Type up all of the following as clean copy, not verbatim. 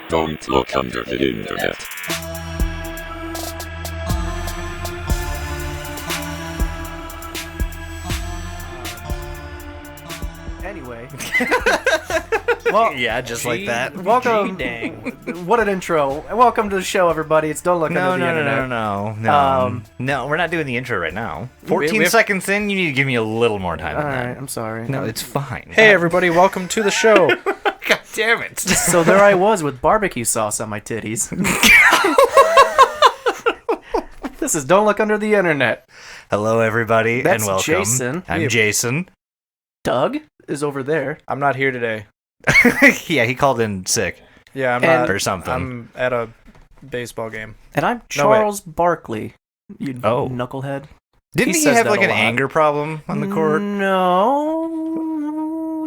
Don't look under the internet. Anyway. Well, yeah, just like that. Welcome. Dang. What an intro. Welcome to the show, everybody. It's Don't Look Under the Internet. No, we're not doing the intro right now. 14 seconds in, you need to give me a little more time than Alright, that. I'm sorry. No, it's fine. Hey, everybody, welcome to the show. God damn it. So there I was with barbecue sauce on my titties. This is Don't Look Under the Internet. Hello, everybody, That's and welcome. Jason. I'm Jason. Doug is over there. I'm not here today. Yeah, he called in sick. Yeah, I'm And- not. Or something. I'm at a baseball game. And I'm No, wait. Charles Barkley. You knucklehead. Didn't he he says have that like a an lot. anger problem on the court? No.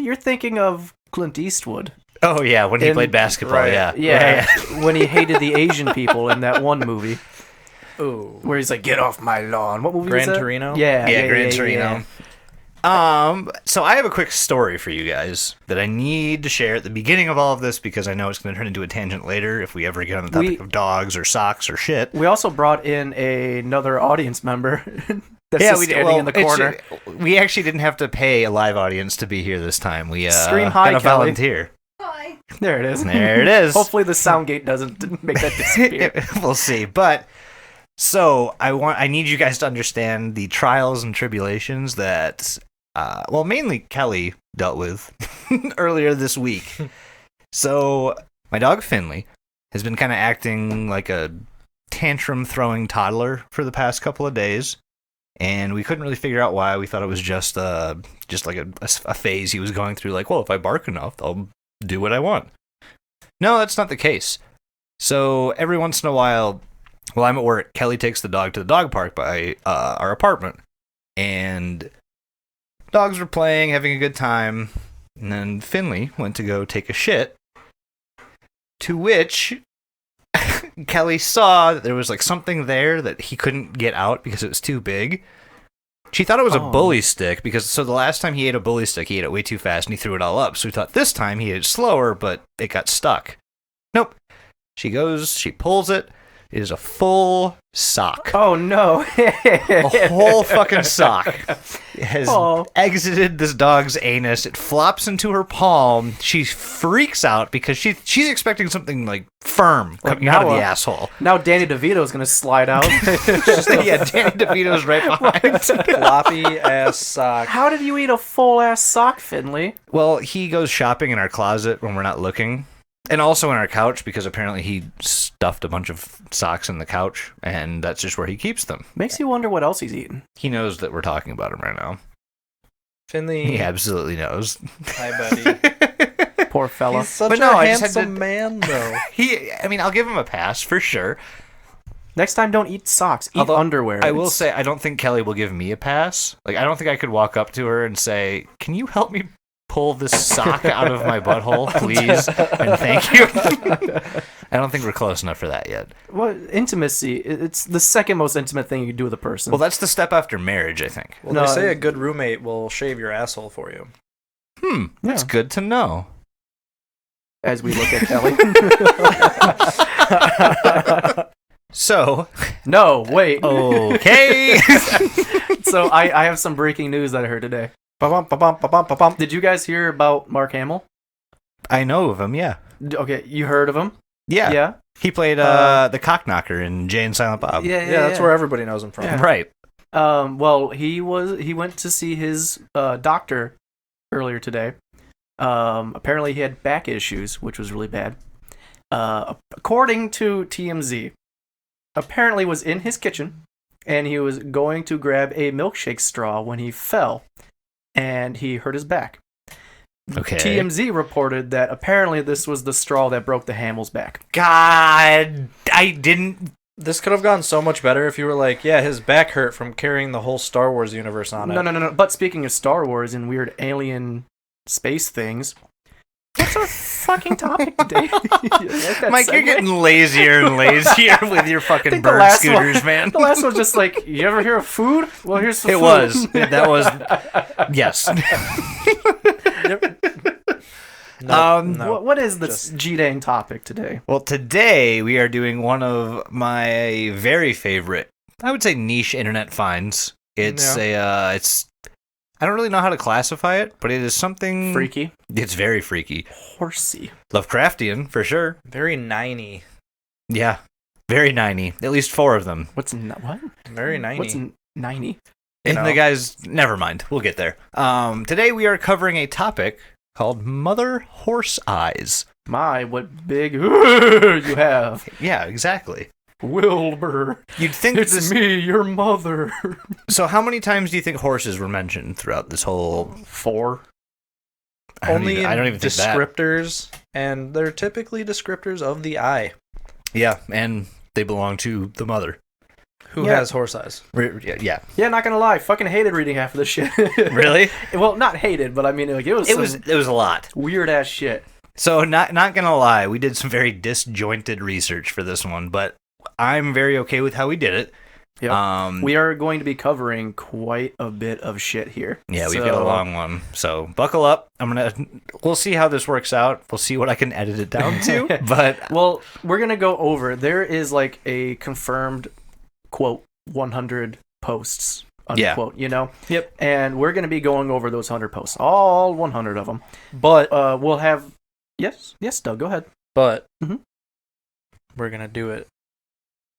You're thinking of Clint Eastwood. Oh, yeah, when he In- played basketball, right. yeah. Yeah, when he hated the Asian people in that one movie. Ooh. Where he's like, get off my lawn. What movie Gran was that? Torino? Yeah, Gran Torino. So I have a quick story for you guys that I need to share at the beginning of all of this because I know it's going to turn into a tangent later if we ever get on the topic of dogs or socks or shit. We also brought in another audience member that's just standing in the corner. We actually didn't have to pay a live audience to be here this time. We Scream hi, got a Kelly. volunteer. There it is. There it is. Hopefully the sound gate doesn't make that disappear. We'll see. But so I need you guys to understand the trials and tribulations that mainly Kelly dealt with earlier this week. So my dog Finley has been kind of acting like a tantrum throwing toddler for the past couple of days, and we couldn't really figure out why. We thought it was just like a phase he was going through. Like, well, if I bark enough, I'll do what I want. No, that's not the case. So every once in a while, while I'm at work, Kelly takes the dog to the dog park by our apartment, and dogs were playing, having a good time, and then Finley went to go take a shit, to which Kelly saw that there was like something there that he couldn't get out because it was too big. She thought it was a bully stick because the last time he ate a bully stick, he ate it way too fast and he threw it all up. So we thought this time he ate it slower, but it got stuck. Nope. She pulls it. It is a full sock. Oh, no. A whole fucking sock has exited this dog's anus. It flops into her palm. She freaks out because she's expecting something like firm coming out of the asshole. Now Danny DeVito's going to slide out. Yeah, Danny DeVito's right behind. Floppy ass sock. How did you eat a full-ass sock, Finley? Well, he goes shopping in our closet when we're not looking. And also in our couch, because apparently he stuffed a bunch of socks in the couch, and that's just where he keeps them. Makes you wonder what else he's eating. He knows that we're talking about him right now. Finley. He absolutely knows. Hi, buddy. Poor fella. He's such But no, a I just had handsome to- man, though. I'll give him a pass for sure. Next time, don't eat socks. Eat Although, underwear. I will say, I don't think Kelly will give me a pass. Like, I don't think I could walk up to her and say, "Can you help me pull this sock out of my butthole, please? And thank you." I don't think we're close enough for that yet. Well, intimacy, it's the second most intimate thing you can do with a person. Well, that's the step after marriage, I think. Well, No, they say a good roommate will shave your asshole for you. That's good to know. As we look at Kelly. So, No, wait. okay. So I have some breaking news that I heard today. Ba-bum. Did you guys hear about Mark Hamill? I know of him, yeah. Okay, you heard of him? Yeah. Yeah? He played the Cockknocker in Jay and Silent Bob. Yeah, That's where everybody knows him from. Yeah. Right. Well, he went to see his doctor earlier today. Apparently he had back issues, which was really bad. According to TMZ, apparently was in his kitchen, and he was going to grab a milkshake straw when he fell, and he hurt his back. Okay. TMZ reported that apparently this was the straw that broke the Hamill's back. God, I didn't. This could have gone so much better if you were like, yeah, his back hurt from carrying the whole Star Wars universe on it. No. But speaking of Star Wars and weird alien space things, What's our fucking topic today? Mike, you're getting lazier and lazier with your fucking bird scooters, man. The last one's just like, you ever hear of food? Well, here's some It food. was. That was. Yes. What is the G-Dang topic today? Well, today we are doing one of my very favorite, I would say, niche internet finds. It's it's. I don't really know how to classify it, but it is something Freaky. It's very freaky. Horsey. Lovecraftian, for sure. Very 90. Yeah. Very 90. At least 4 of them. What? Very 90. What's 90? And the guys, never mind. We'll get there. Today we are covering a topic called Mother Horse Eyes. My, what big you have. Yeah, exactly. Wilbur. You'd think It's me, your mother. So how many times do you think horses were mentioned throughout this whole 4? I don't Only even think that. descriptors, and they're typically descriptors of the eye. Yeah, and they belong to the mother. Who has horse eyes? Yeah. Yeah, not gonna lie, fucking hated reading half of this shit. Really? Well, not hated, but I mean, like, it was a lot. weird ass shit. So not gonna lie, we did some very disjointed research for this one, but I'm very okay with how we did it. Yep. We are going to be covering quite a bit of shit here. Yeah, we've got a long one. So buckle up. We'll see how this works out. We'll see what I can edit it down to. But well, we're gonna go over. There is like a confirmed quote 100 posts. Unquote, you know? Yep. And we're gonna be going over those 100 posts, all 100 of them. But we'll have yes, Doug, go ahead. But Mhm. we're gonna do it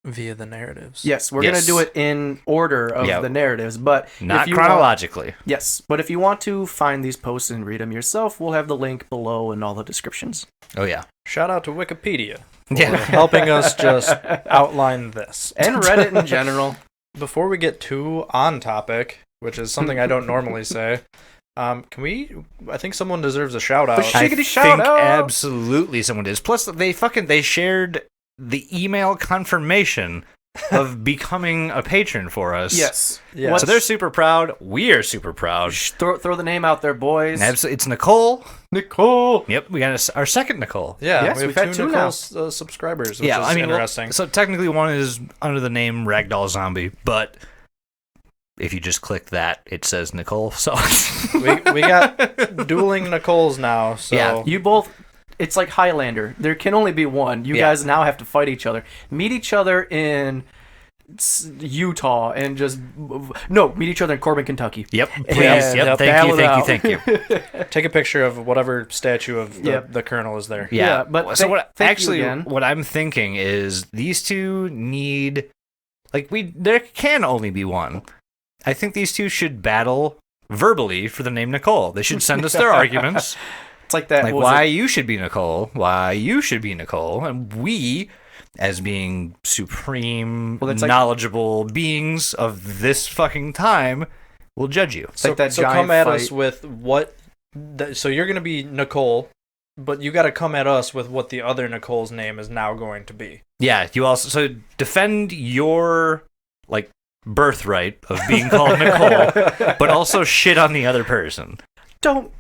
via the narratives. Yes, we're gonna do it in order of the narratives, but not if you chronologically. Yes, but if you want to find these posts and read them yourself, we'll have the link below in all the descriptions. Oh yeah. Shout out to Wikipedia for Yeah. helping us just outline this. And Reddit in general. Before we get too on topic, which is something I don't normally say, can we? I think someone deserves a shout out. Shiggity I shout think out. absolutely someone is. Plus, they shared the email confirmation of becoming a patron for us. Yes. Yeah. So they're super proud. We are super proud. Throw the name out there, boys. It's Nicole. Nicole. Yep, we got our second Nicole. Yeah, Yes, we we've have had 2 two Nicole subscribers, which is interesting. So technically one is under the name Ragdoll Zombie, but if you just click that, it says Nicole. So we got dueling Nicoles now. So Yeah. You both. It's like Highlander. There can only be one. You guys now have to fight each other. Meet each other in Utah and meet each other in Corbin, Kentucky. Yep, please. And Yep, thank you. take a picture of whatever statue of the colonel is there. Yeah, but thank you again. What I'm thinking is these two need, there can only be one. I think these two should battle verbally for the name Nicole. They should send us their arguments. It's like that. Like why you should be Nicole, why you should be Nicole, and we, as being supreme, knowledgeable beings of this fucking time, will judge you. So come at us with what. So you're gonna be Nicole, but you got to come at us with what the other Nicole's name is now going to be. Yeah, you also defend your birthright of being called Nicole, but also shit on the other person. Don't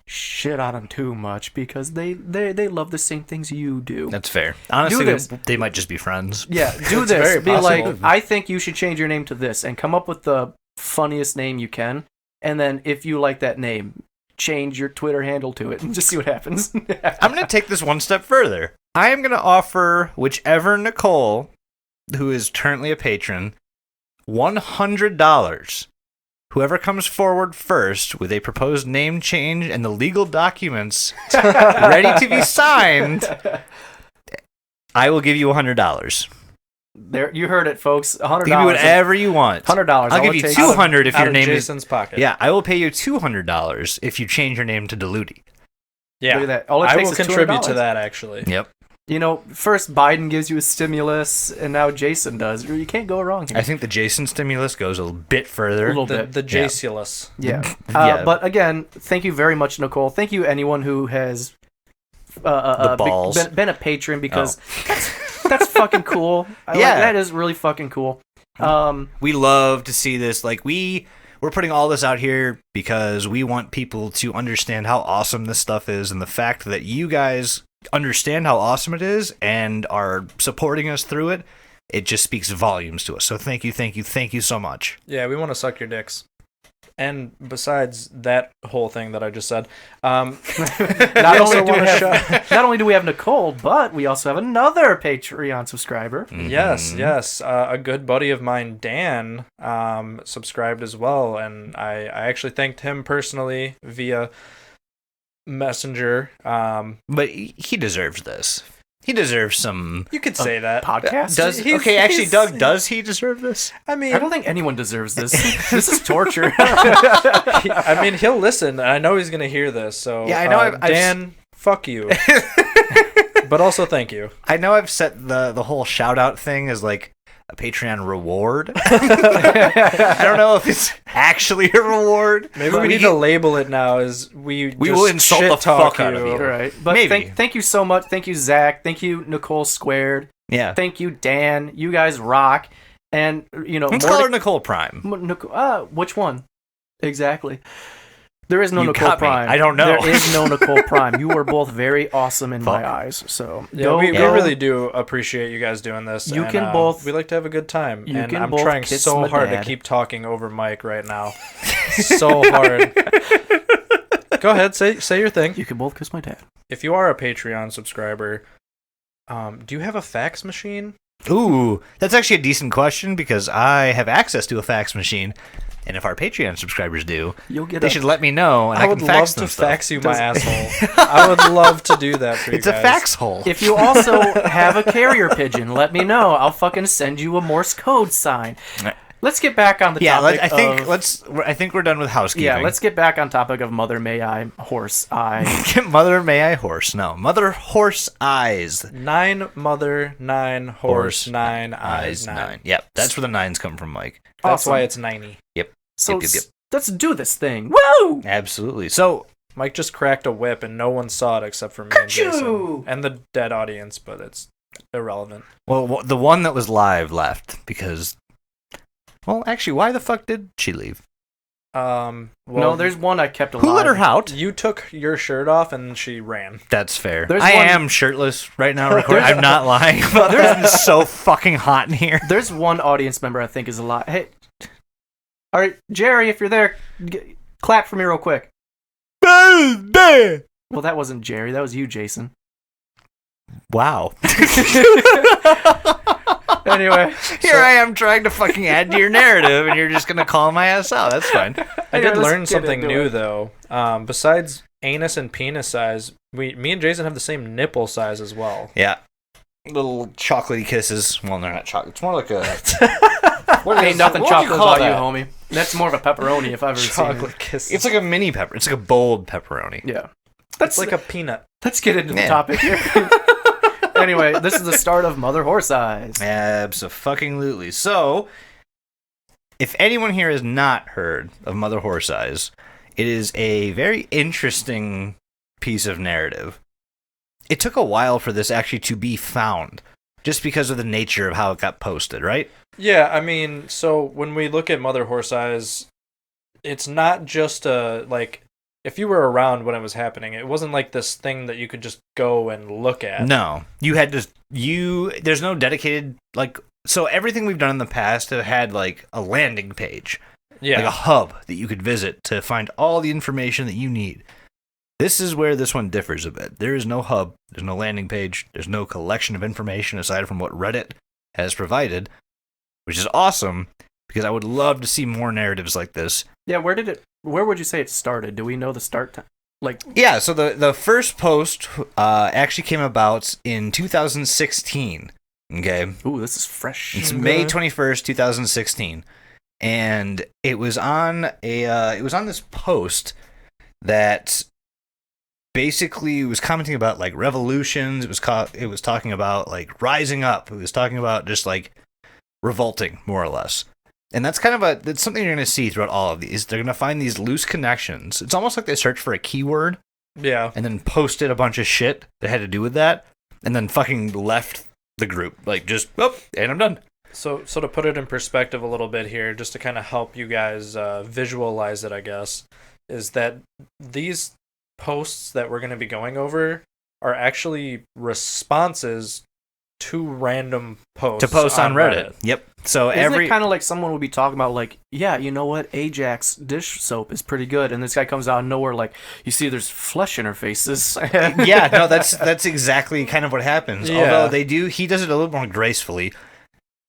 shit on them too much because they love the same things you do. That's fair. Honestly, they might just be friends. Yeah, do It's this. very Be possible. like, I think you should change your name to this and come up with the funniest name you can. And then if you like that name, change your Twitter handle to it and just see what happens. I'm going to take this one step further. I am going to offer whichever Nicole, who is currently a patron, $100. Whoever comes forward first with a proposed name change and the legal documents ready to be signed, I will give you $100. There, you heard it, folks. $100. Give me whatever you want. $100. I'll give you $200 if Out your of name Jason's pocket. Yeah, I will pay you $200 if you change your name to Diluti. Yeah, look at that. All it I takes will is contribute $200. to that actually. Yep. You know, first Biden gives you a stimulus, and now Jason does. You can't go wrong here. I think the Jason stimulus goes a bit further. A little bit. The Jaculus. Yeah. Yeah. But again, thank you very much, Nicole. Thank you, anyone who has The balls. been a patron, because that's fucking cool. Yeah. That is really fucking cool. We love to see this. Like we we're putting all this out here because we want people to understand how awesome this stuff is, and the fact that you guys understand how awesome it is and are supporting us through it, it just speaks volumes to us. So thank you so much. Yeah, we want to suck your dicks. And besides that whole thing that I just said, not only do we have Nicole, but we also have another Patreon subscriber. Mm-hmm. Yes. A good buddy of mine, Dan, subscribed as well, and I actually thanked him personally via Messenger. But he deserves this. He deserves some... You could say that. Podcast? Doug, does he deserve this? I mean... I don't think anyone deserves this. This is torture. I mean, he'll listen. I know he's going to hear this, so... Yeah, I know. Dan, fuck you. But also, thank you. I know I've set the whole shout-out thing as, like, a Patreon reward. I don't know if it's actually a reward. Maybe we need to label it now as we will insult the fuck out of you. Right. But Maybe. Thank you so much. Thank you, Zach. Thank you, Nicole Squared. Yeah. Thank you, Dan. You guys rock. And, let's call her Nicole Prime. Which one? Exactly. There is no You Nicole got me. Prime. I don't know. There is no Nicole Prime. You were both very awesome in my eyes. So yeah, we really do appreciate you guys doing this. You can both. We like to have a good time, You and can I'm both trying kiss so my hard dad. to keep talking over Mike right now. So hard. Go ahead, say your thing. You can both kiss my dad. If you are a Patreon subscriber, do you have a fax machine? Ooh, that's actually a decent question because I have access to a fax machine. And if our Patreon subscribers do, they should let me know, and I can fax them stuff. Fax you my asshole. I would love to do that for you It's guys. a fax hole. If you also have a carrier pigeon, let me know. I'll fucking send you a Morse code sign. Let's get back on the topic. I think we're done with housekeeping. Yeah, let's get back on topic of Mother May I Horse I. Mother May I Horse. No, Mother Horse Eyes. 9 mother, 9 horse, 9 eyes, 9. Yep, that's where the 9s come from, Mike. That's Awesome. why it's 90. Yep. So Yep. let's do this thing. Woo! Absolutely. So Mike just cracked a whip and no one saw it except for me and Jason. And the dead audience, but it's irrelevant. well, the one that was live left because... Well, actually, why the fuck did she leave? No, there's one I kept alive. Who let her out? You took your shirt off and she ran. That's fair. There's I one- am shirtless right now recording. I'm not lying. But it's so fucking hot in here. There's one audience member I think is alive. Hey, all right, Jerry, if you're there, clap for me real quick. Well, that wasn't Jerry. That was you, Jason. Wow. Anyway, Here I am trying to fucking add to your narrative, and you're just going to call my ass out. That's fine. I Anyway, did let's learn get something into new it. though. Besides anus and penis size, me and Jason have the same nipple size as well. Yeah. Little chocolatey kisses. Well, they're not chocolate. It's more like a... ain't nothing what would you chocolate call about that? you, homie. That's more of a pepperoni if I've ever seen Chocolate it. kisses. It's like a mini pepper. It's like a bold pepperoni. Yeah. It's like a peanut. Let's get into the Yeah. topic here. Anyway, this is the start of Mother Horse Eyes. Abso-fucking-lutely. So, if anyone here has not heard of Mother Horse Eyes, it is a very interesting piece of narrative. It took a while for this actually to be found, just because of the nature of how it got posted, right? Yeah, I mean, so when we look at Mother Horse Eyes, it's not just if you were around when it was happening, it wasn't like this thing that you could just go and look at. No. You had to... There's no dedicated... So everything we've done in the past have had, a landing page. Yeah. Like a hub that you could visit to find all the information that you need. This is where this one differs a bit. There is no hub. There's no landing page. There's no collection of information aside from what Reddit has provided, which is awesome because I would love to see more narratives like this. Yeah, where would you say it started? Do we know the start time? Yeah, so the first post actually came about in 2016. Okay. Ooh, this is fresh. It's May 21st, 2016. And it was on this post that basically was commenting about revolutions. It was talking about rising up. It was talking about just revolting, more or less. And that's that's something you're going to see throughout all of these. They're going to find these loose connections. It's almost like they search for a keyword Yeah. and then posted a bunch of shit that had to do with that and then fucking left the group. And I'm done. So to put it in perspective a little bit here, just to kind of help you guys visualize it, I guess, is that these posts that we're going to be going over are actually responses to random posts. To post on Reddit. Yep. So Isn't it kind of like someone would be talking about, like, yeah, you know what, Ajax dish soap is pretty good, and this guy comes out of nowhere, like, you see, there's flesh interfaces. Yeah, no, that's exactly kind of what happens. Yeah. Although he does it a little more gracefully,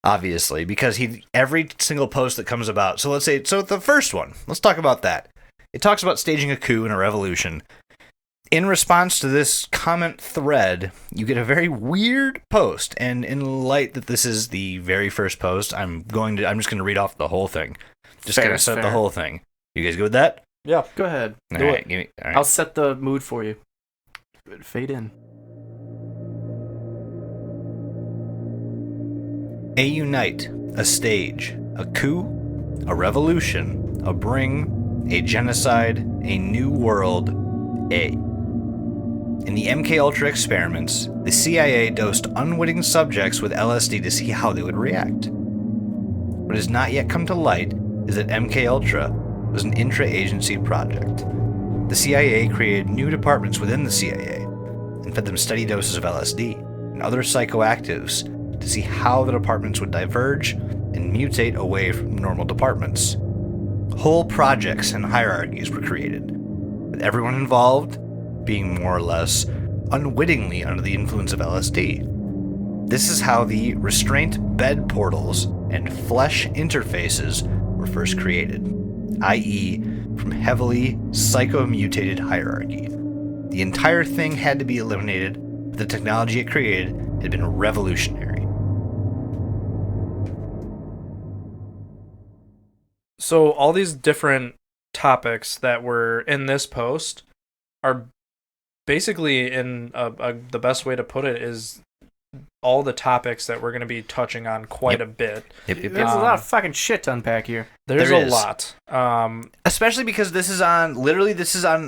obviously, because every single post that comes about. So the first one, let's talk about that. It talks about staging a coup and a revolution. In response to this comment thread, you get a very weird post, and in light that this is the very first post, I'm just going to read off the whole thing. Just going to set the whole thing. You guys good with that? Yeah. Go ahead. All right. I'll set the mood for you. Fade in. A unite, a stage, a coup, a revolution, a bring, a genocide, a new world, a. In the MKUltra experiments, the CIA dosed unwitting subjects with LSD to see how they would react. What has not yet come to light is that MKUltra was an intra-agency project. The CIA created new departments within the CIA and fed them steady doses of LSD and other psychoactives to see how the departments would diverge and mutate away from normal departments. Whole projects and hierarchies were created, with everyone involved being more or less unwittingly under the influence of LSD. This is how the restraint bed portals and flesh interfaces were first created, i.e., from heavily psychomutated hierarchy. The entire thing had to be eliminated, but the technology it created had been revolutionary. So all these different topics that were in this post are basically, in the best way to put it, is all the topics that we're going to be touching on quite a bit. Yep. There's a lot of fucking shit to unpack here. There's There a is. lot. Especially because this is on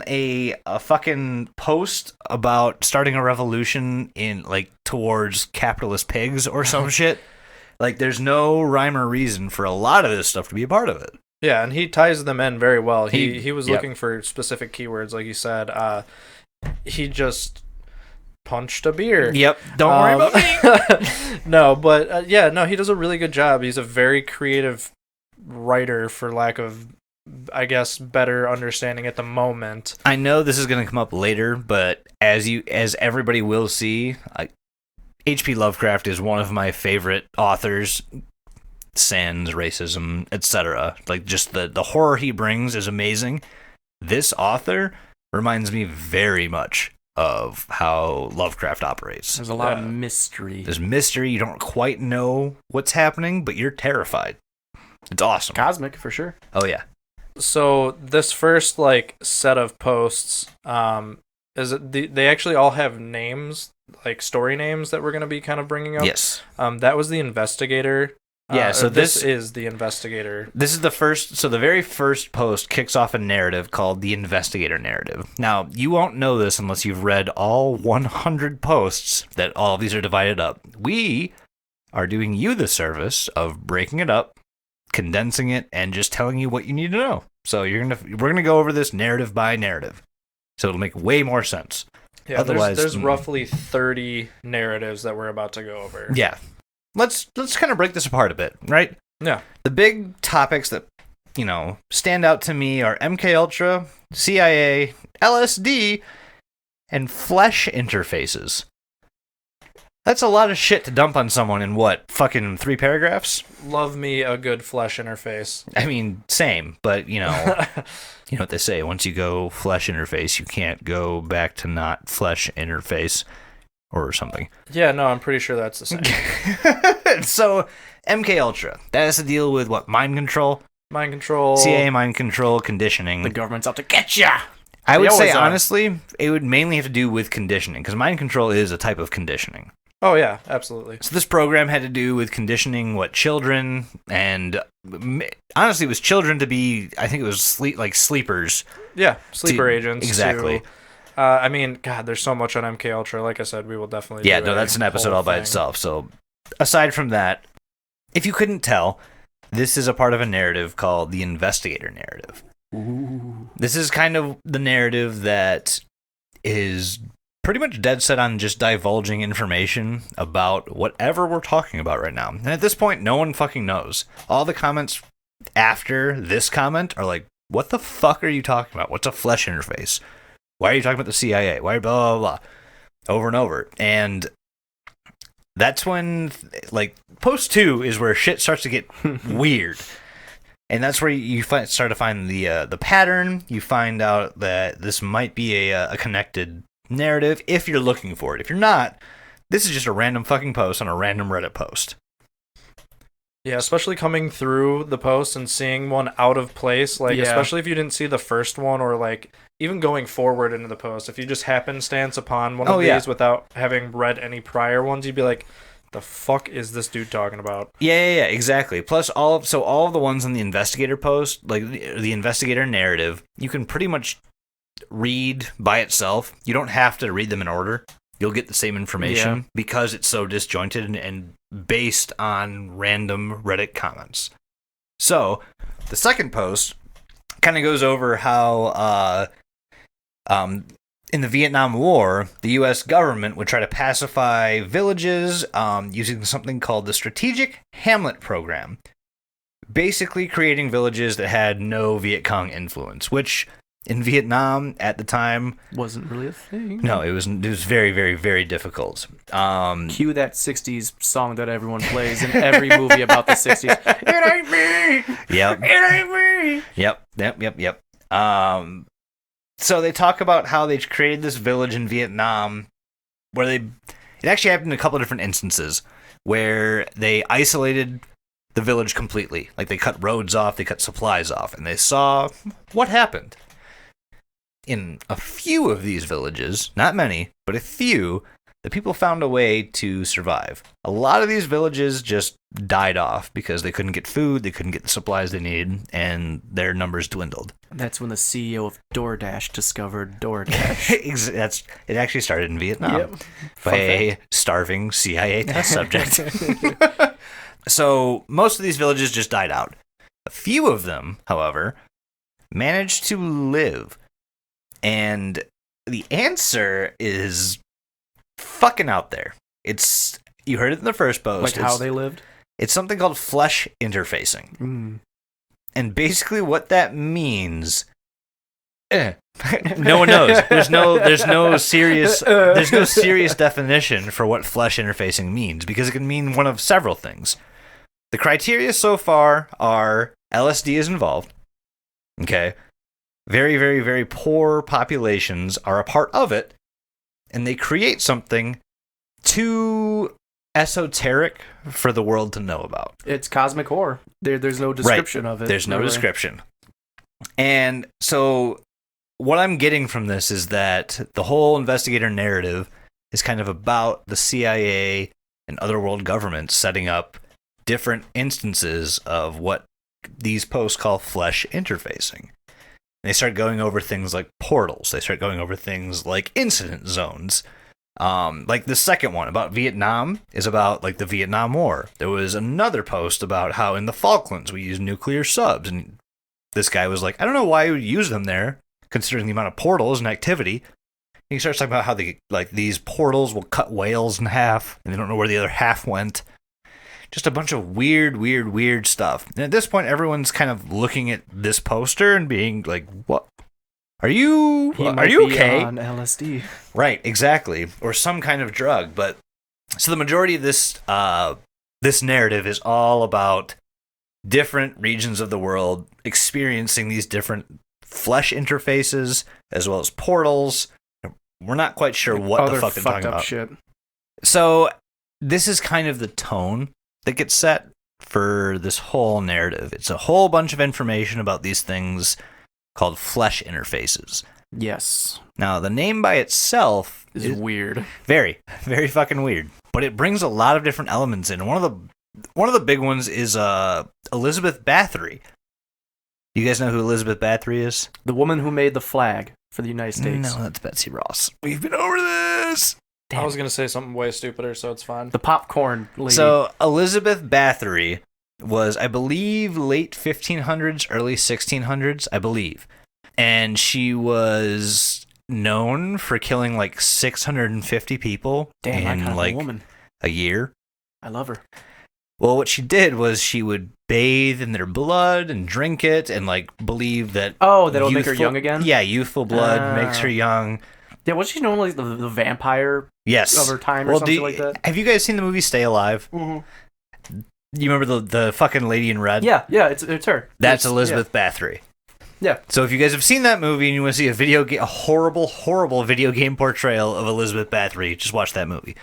a fucking post about starting a revolution in, like, towards capitalist pigs or some shit. Like, there's no rhyme or reason for a lot of this stuff to be a part of it. Yeah, and he ties them in very well. He was yep. looking for specific keywords, like you said. He just punched a beer. Yep. Don't worry about me. No, but he does a really good job. He's a very creative writer, for lack of, I guess, better understanding at the moment. I know this is going to come up later, but as everybody will see, H.P. Lovecraft is one of my favorite authors. Sans racism, etc. Like, just the horror he brings is amazing. This author reminds me very much of how Lovecraft operates. There's a lot of mystery. There's mystery. You don't quite know what's happening, but you're terrified. It's awesome. Cosmic, for sure. Oh, yeah. So this first, like, set of posts, they actually all have names, like story names that we're going to be kind of bringing up. Yes. That was the Investigator. Yeah, so this is the Investigator. This is the first, so the very first post kicks off a narrative called the Investigator narrative. Now, you won't know this unless you've read all 100 posts that all of these are divided up. We are doing you the service of breaking it up, condensing it, and just telling you what you need to know. So we're gonna go over this narrative by narrative. So it'll make way more sense. Yeah, Otherwise, there's roughly 30 narratives that we're about to go over. Yeah. Let's kind of break this apart a bit, right? Yeah. The big topics that, stand out to me are MKUltra, CIA, LSD, and flesh interfaces. That's a lot of shit to dump on someone in what, fucking 3 paragraphs? Love me a good flesh interface. I mean, same, but you know what they say, once you go flesh interface, you can't go back to not flesh interface. Or something. Yeah, no, I'm pretty sure that's the same. So, MKUltra. That has to deal with what? Mind control? Mind control. CIA mind control, conditioning. The government's out to get ya! I would say, always are. honestly, it would mainly have to do with conditioning, because mind control is a type of conditioning. Oh, yeah, absolutely. So this program had to do with conditioning, children, and honestly, it was children to be, I think it was sleepers. Yeah, sleeper agents. Exactly. I mean, God, there's so much on MKUltra. Like I said, we will definitely. Yeah, do no, that's an episode whole all by thing. itself. So, aside from that, if you couldn't tell, this is a part of a narrative called the Investigator narrative. Ooh. This is kind of the narrative that is pretty much dead set on just divulging information about whatever we're talking about right now. And at this point, no one fucking knows. All the comments after this comment are like, what the fuck are you talking about? What's a flesh interface? Why are you talking about the CIA? Why blah, blah, blah, over and over. And that's when, like, post 2 is where shit starts to get weird. And that's where you start to find the pattern. You find out that this might be a connected narrative if you're looking for it. If you're not, this is just a random fucking post on a random Reddit post. Yeah, especially coming through the post and seeing one out of place, like especially if you didn't see the first one, or like even going forward into the post, if you just happenstance upon one of these without having read any prior ones, you'd be like, the fuck is this dude talking about? Yeah, exactly. Plus all of the ones in the Investigator post, like the Investigator narrative, you can pretty much read by itself. You don't have to read them in order. You'll get the same information because it's so disjointed and based on random Reddit comments. So, the second post kind of goes over how in the Vietnam War, the U.S. government would try to pacify villages using something called the Strategic Hamlet Program, basically creating villages that had no Viet Cong influence, which in Vietnam at the time wasn't really a thing. No, it was very, very, very difficult. Cue that 60s song that everyone plays in every movie about the 60s. It ain't me! Yep. It ain't me! Yep. So they talk about how they created this village in Vietnam where it actually happened in a couple of different instances where they isolated the village completely. Like they cut roads off, they cut supplies off, and they saw what happened. In a few of these villages, not many, but a few, the people found a way to survive. A lot of these villages just died off because they couldn't get food, they couldn't get the supplies they needed, and their numbers dwindled. That's when the CEO of DoorDash discovered DoorDash. It actually started in Vietnam. Yep. By a starving CIA test subject. So most of these villages just died out. A few of them, however, managed to live. And the answer is fucking out there. You heard it in the first post. Like how they lived? It's something called flesh interfacing. Mm. And basically what that means, no one knows. There's no serious definition for what flesh interfacing means, because it can mean one of several things. The criteria so far are LSD is involved. Okay. Very, very, very poor populations are a part of it, and they create something too esoteric for the world to know about. It's cosmic horror. There's no description of it. There's no description. And so what I'm getting from this is that the whole Investigator narrative is kind of about the CIA and other world governments setting up different instances of what these posts call flesh interfacing. They start going over things like portals. They start going over things like incident zones. Like the second one about Vietnam is about like the Vietnam War. There was another post about how in the Falklands we use nuclear subs, and this guy was like, I don't know why you would use them there, considering the amount of portals and activity. And he starts talking about how these portals will cut whales in half, and they don't know where the other half went. Just a bunch of weird stuff. And at this point, everyone's kind of looking at this poster and being like, "What? Are you okay?" On LSD, right? Exactly, or some kind of drug. But so the majority of this narrative is all about different regions of the world experiencing these different flesh interfaces as well as portals. We're not quite sure what the fuck they're talking about. Shit. So this is kind of the tone that gets set for this whole narrative. It's a whole bunch of information about these things called flesh interfaces. Yes. Now, the name by itself is weird. Very, very fucking weird. But it brings a lot of different elements in. One of the big ones is Elizabeth Bathory. You guys know who Elizabeth Bathory is? The woman who made the flag for the United States. No, that's Betsy Ross. We've been over this. I was gonna say something way stupider, so it's fine. The popcorn lady. So Elizabeth Bathory was, I believe, late 1500s, early 1600s, I believe. And she was known for killing like 650 people Damn, I kind in of like a woman. a year. I love her. Well, what she did was she would bathe in their blood and drink it and like believe that That'll make her young again? Yeah, youthful blood makes her young. Yeah, was she known like the vampire Yes. of her time or something like that? Have you guys seen the movie Stay Alive? Mm-hmm. You remember the fucking lady in red? Yeah, it's her. That's Elizabeth Bathory. Yeah. So if you guys have seen that movie and you want to see a horrible, horrible video game portrayal of Elizabeth Bathory, just watch that movie.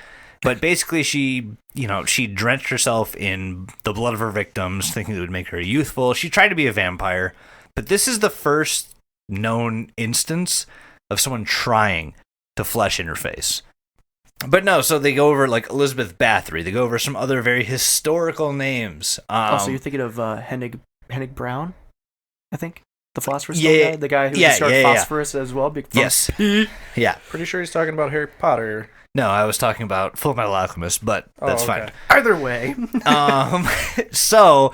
But basically, she drenched herself in the blood of her victims, thinking it would make her youthful. She tried to be a vampire, but this is the first known instance of someone trying to flesh interface. But no, so they go over like Elizabeth Bathory. They go over some other very historical names. Also, you're thinking of Hennig Brown, I think, the Philosopher's Yeah, Stone guy, the guy who discovered phosphorus as well. Yes. Yeah. Pretty sure he's talking about Harry Potter. No, I was talking about Full Metal Alchemist, but that's fine. Either way. So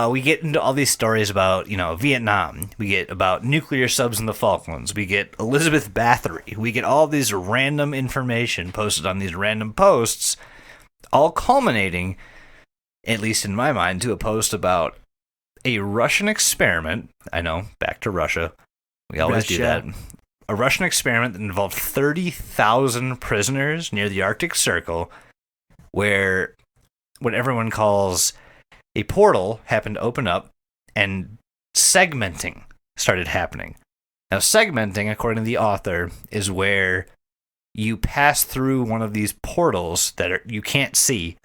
we get into all these stories about, Vietnam. We get about nuclear subs in the Falklands. We get Elizabeth Bathory. We get all these random information posted on these random posts, all culminating, at least in my mind, to a post about a Russian experiment. I know, back to Russia. We always do that. A Russian experiment that involved 30,000 prisoners near the Arctic Circle, where what everyone calls a portal happened to open up, and segmenting started happening. Now, segmenting, according to the author, is where you pass through one of these portals that you can't see,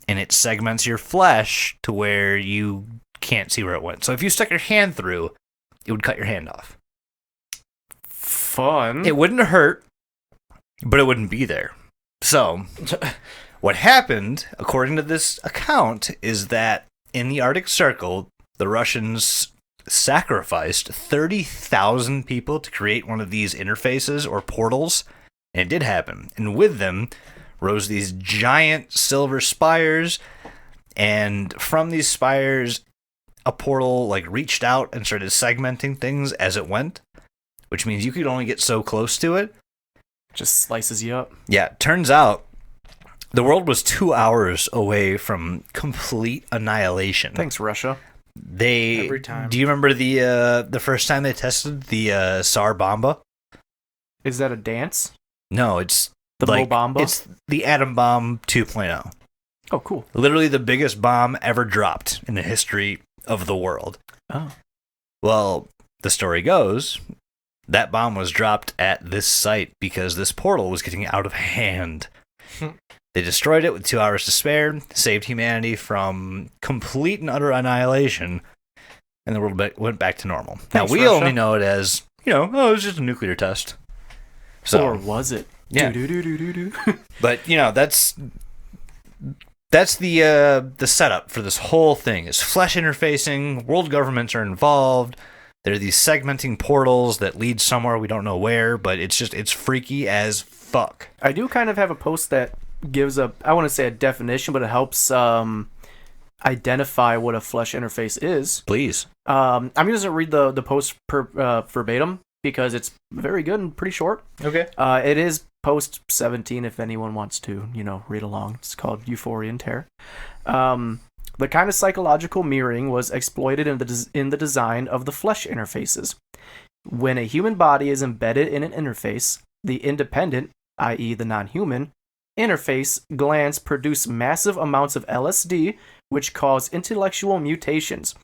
and it segments your flesh to where you can't see where it went. So if you stuck your hand through, it would cut your hand off. Fun. It wouldn't hurt, but it wouldn't be there. So, what happened, according to this account, is that in the Arctic Circle, the Russians sacrificed 30,000 people to create one of these interfaces or portals, and it did happen. And with them rose these giant silver spires, and from these spires, a portal reached out and started segmenting things as it went, which means you could only get so close to it. Just slices you up. Yeah, turns out the world was 2 hours away from complete annihilation. Thanks, Russia. Every time. Do you remember the first time they tested the Tsar Bomba? Is that a dance? No, it's the Bomba. It's the atom bomb 2.0. Oh, cool. Literally the biggest bomb ever dropped in the history of the world. Oh. Well, the story goes that bomb was dropped at this site because this portal was getting out of hand. They destroyed it with 2 hours to spare, saved humanity from complete and utter annihilation, and the world went back to normal. Thanks, now, we Russia. only know it as, it was just a nuclear test. So, or was it? Yeah. Do. But, that's the setup for this whole thing. Is flesh interfacing, world governments are involved. There are these segmenting portals that lead somewhere we don't know where, but it's freaky as fuck. I do kind of have a post that gives I want to say a definition, but it helps identify what a flesh interface is. Please. I'm going to read the post verbatim because it's very good and pretty short. Okay. It is post 17 if anyone wants to, read along. It's called Euphoria and Terror. The kind of psychological mirroring was exploited in the design of the flesh interfaces. When a human body is embedded in an interface, the independent, i.e. the non-human, interface glands produce massive amounts of LSD, which cause intellectual mutations,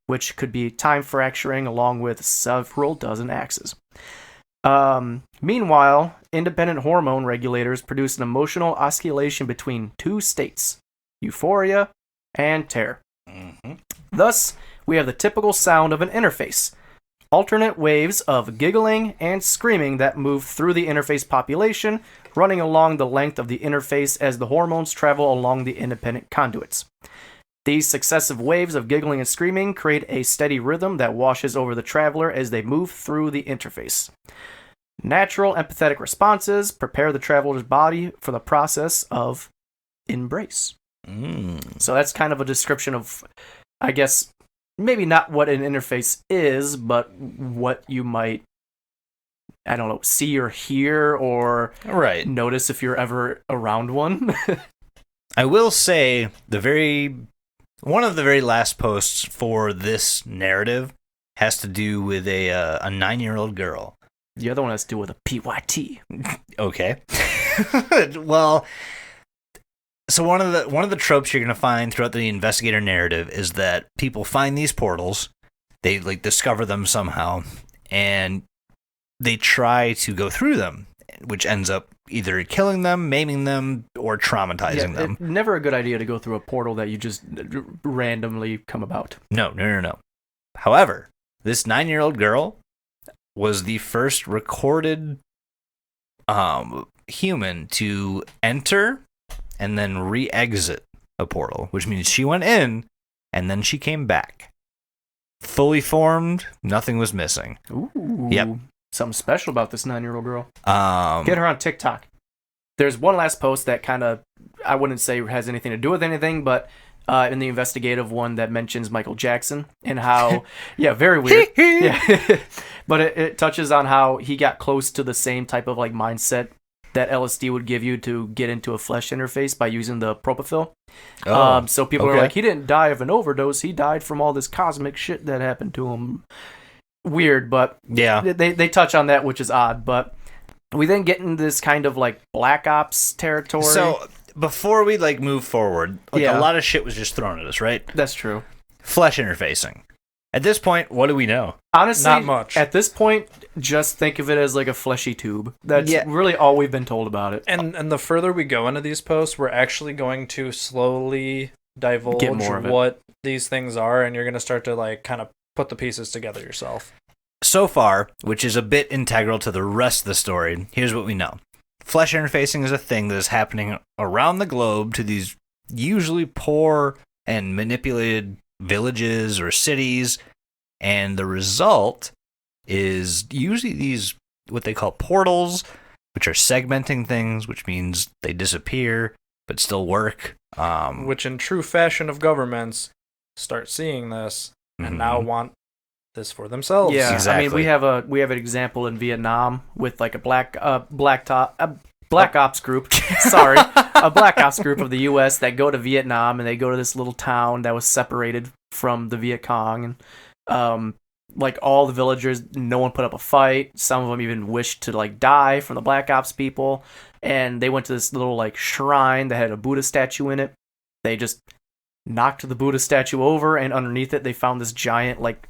which could be time fracturing along with several dozen axes. Meanwhile, independent hormone regulators produce an emotional oscillation between two states, euphoria and terror. Mm-hmm. Thus, we have the typical sound of an interface. Alternate waves of giggling and screaming that move through the interface population, running along the length of the interface as the hormones travel along the independent conduits. These successive waves of giggling and screaming create a steady rhythm that washes over the traveler as they move through the interface. Natural empathetic responses prepare the traveler's body for the process of embrace. So that's kind of a description of, I guess, maybe not what an interface is, but what you might, I don't know, see or hear or notice if you're ever around one. I will say one of the very last posts for this narrative has to do with a 9-year-old girl. The other one has to do with a PYT. Okay. Well, so one of the tropes you're going to find throughout the Investigator narrative is that people find these portals, they like discover them somehow, and they try to go through them, which ends up either killing them, maiming them, or traumatizing them. Never a good idea to go through a portal that you just randomly come about. No. However, this 9-year-old girl was the first recorded human to enter and then re-exit a portal, which means she went in and then she came back. Fully formed, nothing was missing. Ooh. Yep. Something special about this 9-year-old girl. Get her on TikTok. There's one last post that kind of, I wouldn't say has anything to do with anything, but in the investigative one that mentions Michael Jackson and how, yeah, very weird. Yeah. But it touches on how he got close to the same type of like mindset that LSD would give you to get into a flesh interface by using the propofol. So people are like, he didn't die of an overdose. He died from all this cosmic shit that happened to him. Weird, but yeah, they touch on that, which is odd. But we then get in this kind of like Black Ops territory. So before we like move forward, like a lot of shit was just thrown at us, right? That's true. Flesh interfacing. At this point, what do we know? Honestly, not much. At this point, just think of it as like a fleshy tube. That's really all we've been told about it. And the further we go into these posts, we're actually going to slowly divulge what these things are, and you're going to start to like kind of put the pieces together yourself. So far, which is a bit integral to the rest of the story, here's what we know. Flesh interfacing is a thing that is happening around the globe to these usually poor and manipulated villages or cities, and the result is usually these what they call portals, which are segmenting things, which means they disappear but still work. Which in true fashion of governments start seeing this and now want this for themselves. Yeah, exactly. I mean we have an example in Vietnam with like a black ops group. Sorry, a black ops group of the U.S. that go to Vietnam and they go to this little town that was separated from the Viet Cong, and like all the villagers, no one put up a fight. Some of them even wished to like die from the black ops people, and they went to this little like shrine that had a Buddha statue in it. They just knocked the Buddha statue over, and underneath it they found this giant like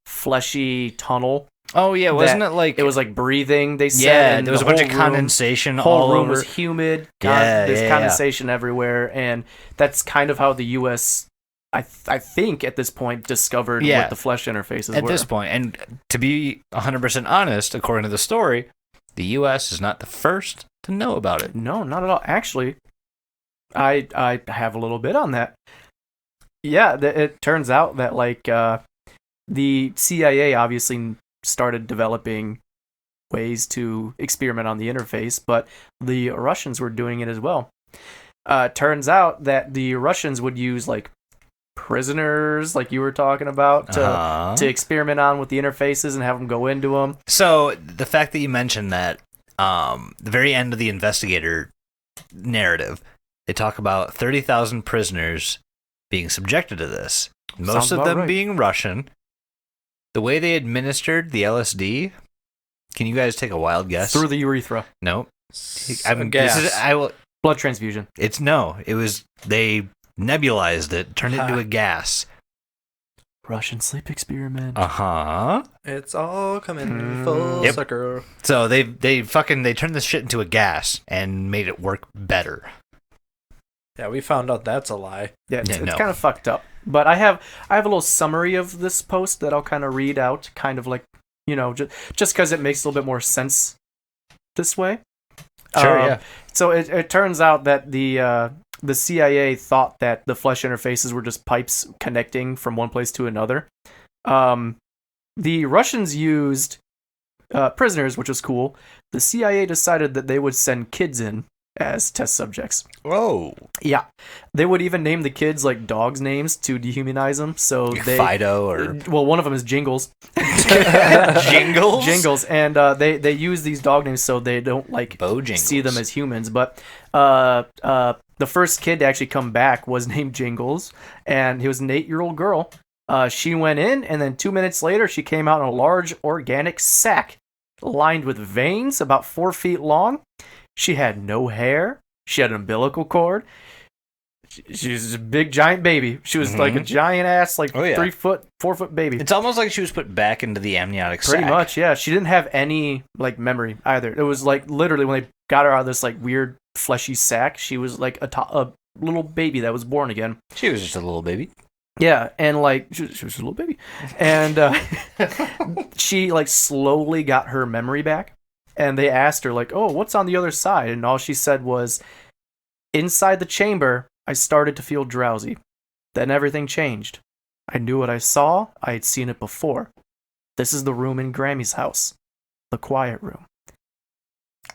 fleshy tunnel. Oh yeah, wasn't it like it was like breathing? They said, yeah, and there was a bunch of condensation. The whole room over. was humid. There's condensation everywhere, and that's kind of how the U.S. I think at this point discovered what the flesh interfaces were. At this point, and to be 100% honest, according to the story, the U.S. is not the first to know about it. No, not at all. Actually, I have a little bit on that. Yeah, it turns out that like the CIA obviously started developing ways to experiment on the interface, but the Russians were doing it as well. Turns out that the Russians would use like prisoners, like you were talking about, to experiment on with the interfaces and have them go into them. So the fact that you mentioned that, the very end of the Investigator narrative, they talk about 30,000 prisoners being subjected to this. Most of them being Russian. The way they administered the LSD, can you guys take a wild guess? Through the urethra. No. Gas. Blood transfusion. It was they nebulized it, turned it into a gas. Russian sleep experiment. It's all coming full circle. So they turned this shit into a gas and made it work better. Yeah, we found out that's a lie. Yeah, it's kind of fucked up. But I have a little summary of this post that I'll kind of read out, kind of like, you know, just because it makes a little bit more sense this way. Sure, yeah. So it turns out that the CIA thought that the flesh interfaces were just pipes connecting from one place to another. The Russians used prisoners, which was cool, the CIA decided that they would send kids in as test subjects. Whoa. Yeah. They would even name the kids like dogs' names to dehumanize them. So they Fido or well, one of them is Jingles. Jingles. Jingles, and they use these dog names so they don't like Bojangles. see them as humans. But the first kid to actually come back was named Jingles, and he was an 8-year-old girl. She went in, and then 2 minutes later, she came out in a large organic sack lined with veins about 4 feet long. She had no hair. She had an umbilical cord. She was a big, giant baby. She was like a giant ass, like 3 foot, 4 foot baby. It's almost like she was put back into the amniotic sac. Pretty much, yeah. She didn't have any like memory either. It was like literally when they got her out of this like weird fleshy sack, she was like a little baby that was born again. She was just a little baby. Yeah, and like she was just a little baby, and she like slowly got her memory back. And they asked her like, "Oh, what's on the other side?" And all she said was, "Inside the chamber, I started to feel drowsy. Then everything changed. I knew what I saw. I had seen it before. This is the room in Grammy's house, the quiet room."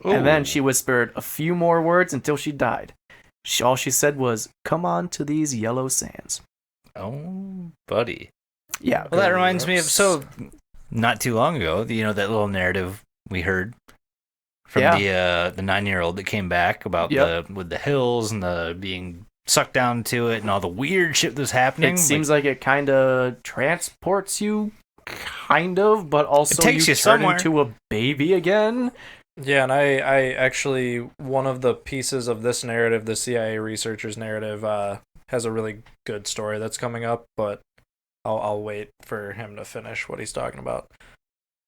Ooh. And then she whispered a few more words until she died. All she said was, "Come on to these yellow sands." Oh, buddy. Yeah. Well, that reminds me of not too long ago, that little narrative we heard from the 9-year-old that came back about with the hills and the being sucked down to it and all the weird shit that was happening. It seems like it kind of transports you, kind of, but also it takes you turn somewhere. into a baby again. Yeah, and I actually, one of the pieces of this narrative, the CIA researcher's narrative, has a really good story that's coming up, but I'll wait for him to finish what he's talking about.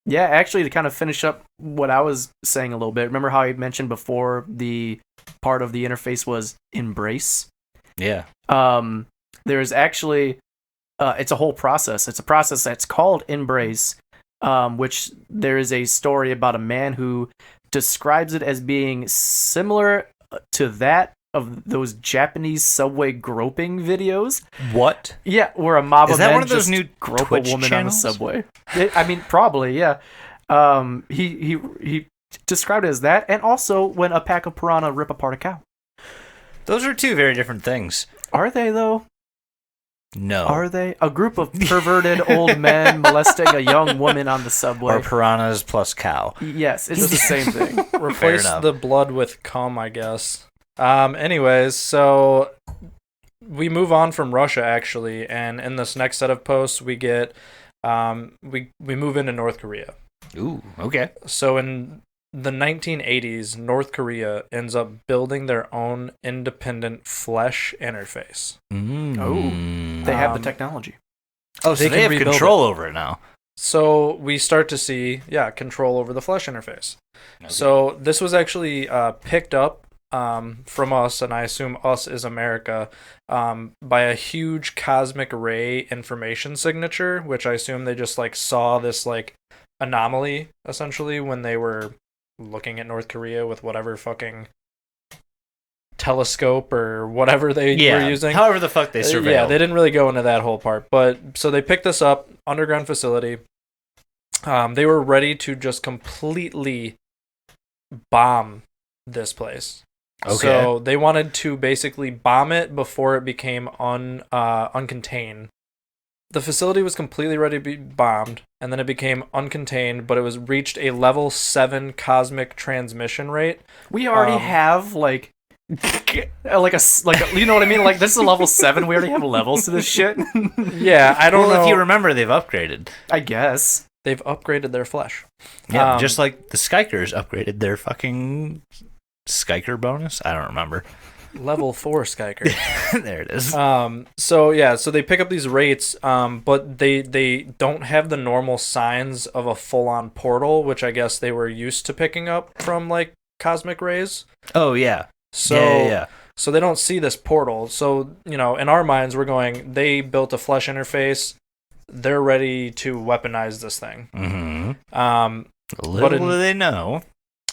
Yeah, actually, to kind of finish up what I was saying a little bit, remember how I mentioned before the part of the interface was embrace? Yeah. There's actually, it's a whole process. It's a process that's called embrace, which there is a story about a man who describes it as being similar to that of those Japanese subway groping videos. What? Yeah, where a mob is of that men one of those just new grope Twitch a woman channels? on the subway. I mean, probably, yeah. He described it as that, and also when a pack of piranha rip apart a cow. Those are two very different things. Are they, though? No. Are they? A group of perverted old men molesting a young woman on the subway. Or piranhas plus cow. Yes, it's the same thing. Replace the blood with cum, I guess. Anyways, so we move on from Russia, actually, and in this next set of posts, we get, we move into North Korea. Ooh, okay. So in the 1980s, North Korea ends up building their own independent flesh interface. Oh, they have the technology. Oh, so they have control over it now. So we start to see, control over the flesh interface. Okay. So this was actually picked up from us, and I assume us is America, by a huge cosmic ray information signature, which I assume they just like saw this like anomaly essentially when they were looking at North Korea with whatever fucking telescope or whatever they were using. However the fuck they surveilled. Yeah, they didn't really go into that whole part. But so they picked this up, underground facility. They were ready to just completely bomb this place. Okay. So they wanted to basically bomb it before it became uncontained. The facility was completely ready to be bombed, and then it became uncontained, but it was reached a level 7 cosmic transmission rate. We already have like a you know what I mean? Like this is a level 7. We already have levels to this shit. Yeah, I don't know. Well, if you remember, they've upgraded. I guess they've upgraded their flesh. Yeah, just like the Skykers upgraded their fucking Skyker bonus. I don't remember. Level 4 Skyker. There it is. So they pick up these rates, but they don't have the normal signs of a full-on portal, which I guess they were used to picking up from like cosmic rays. Oh yeah. So yeah. So they don't see this portal. So in our minds, we're going. They built a flesh interface. They're ready to weaponize this thing. Mm-hmm. Little do they know.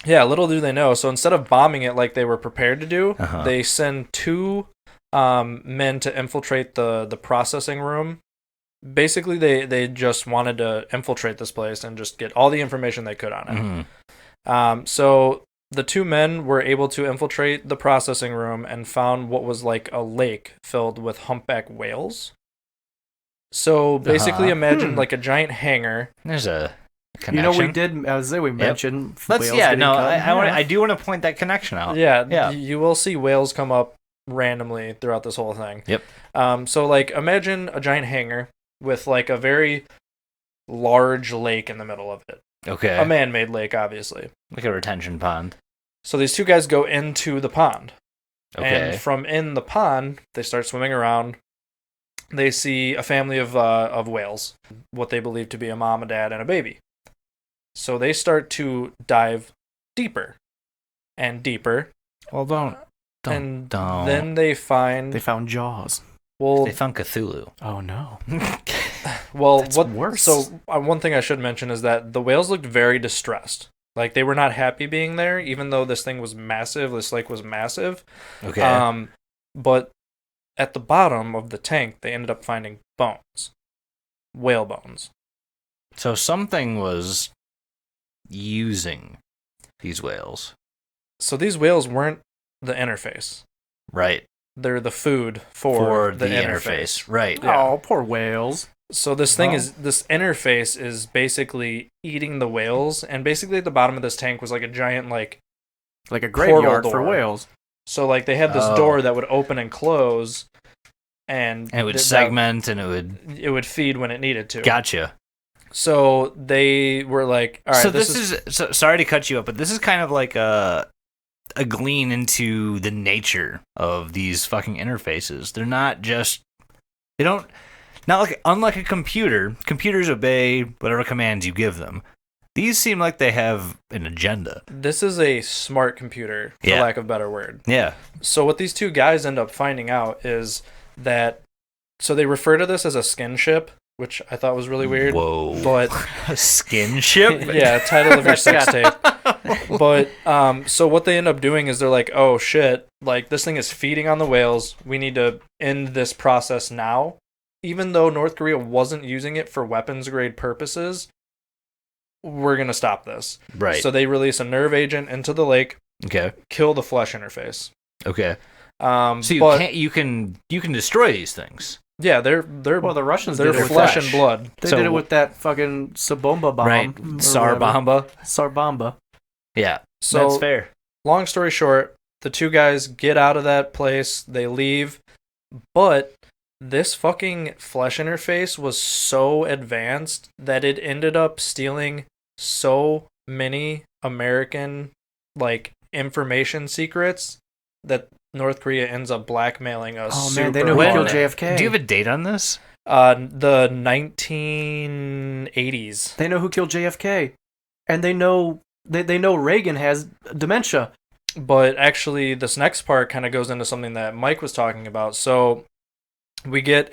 Yeah, little do they know. So instead of bombing it like they were prepared to do, they send 2 men to infiltrate the processing room basically they just wanted to infiltrate this place and just get all the information they could on it. Mhm. So the two men were able to infiltrate the processing room and found what was like a lake filled with humpback whales. So basically, imagine like a giant hangar. There's a connection. You know, we did. I was saying we mentioned. Let's. whales Yeah. getting No. cut in half. I do want to point that connection out. Yeah, you will see whales come up randomly throughout this whole thing. Yep. So like imagine a giant hangar with like a very large lake in the middle of it. Okay. A man-made lake, obviously. Like a retention pond. So these two guys go into the pond. Okay. And from in the pond, they start swimming around. They see a family of whales, what they believe to be a mom, a dad, and a baby. So they start to dive deeper and deeper. Well, don't. Then they find... They found Jaws. Well, They found Cthulhu. Oh no. well, That's what worse. So one thing I should mention is that the whales looked very distressed. Like they were not happy being there, even though this thing was massive. This lake was massive. Okay. But at the bottom of the tank, they ended up finding bones, whale bones. So something was using these whales. So these whales weren't the interface. Right. They're the food for the interface. Right. Yeah. Oh, poor whales. So this interface is basically eating the whales, and basically at the bottom of this tank was like a giant like Like a graveyard portal for door. whales. So like they had this door that would open and close, and it would segment and it would feed when it needed to. Gotcha. So they were like, all right. So this is sorry to cut you up, but this is kind of like a glean into the nature of these fucking interfaces. They're not just unlike a computer. Computers obey whatever commands you give them. These seem like they have an agenda. This is a smart computer, for lack of a better word. Yeah. So what these two guys end up finding out is that, so they refer to this as a skin ship, which I thought was really weird. Whoa. But a skin ship? yeah, title of your sex tape. But so what they end up doing is they're like, oh shit, like this thing is feeding on the whales. We need to end this process now. Even though North Korea wasn't using it for weapons grade purposes, we're going to stop this. Right. So they release a nerve agent into the lake, Okay. kill the flesh interface. Okay. So you can destroy these things. Yeah, they're Well, the Russians they're did it with flesh that. and blood. They So- did it with that fucking Sabomba bomb. Right. or whatever. Sarbamba. Sarbamba. Yeah. So that's fair. long story short, the two guys get out of that place, they leave, but this fucking flesh interface was so advanced that it ended up stealing so many American like information secrets that North Korea ends up blackmailing us. Oh man, they know who Wait a killed minute. JFK. Do you have a date on this? The 1980s. They know who killed JFK, and they know Reagan has dementia. But actually, this next part kind of goes into something that Mike was talking about. So we get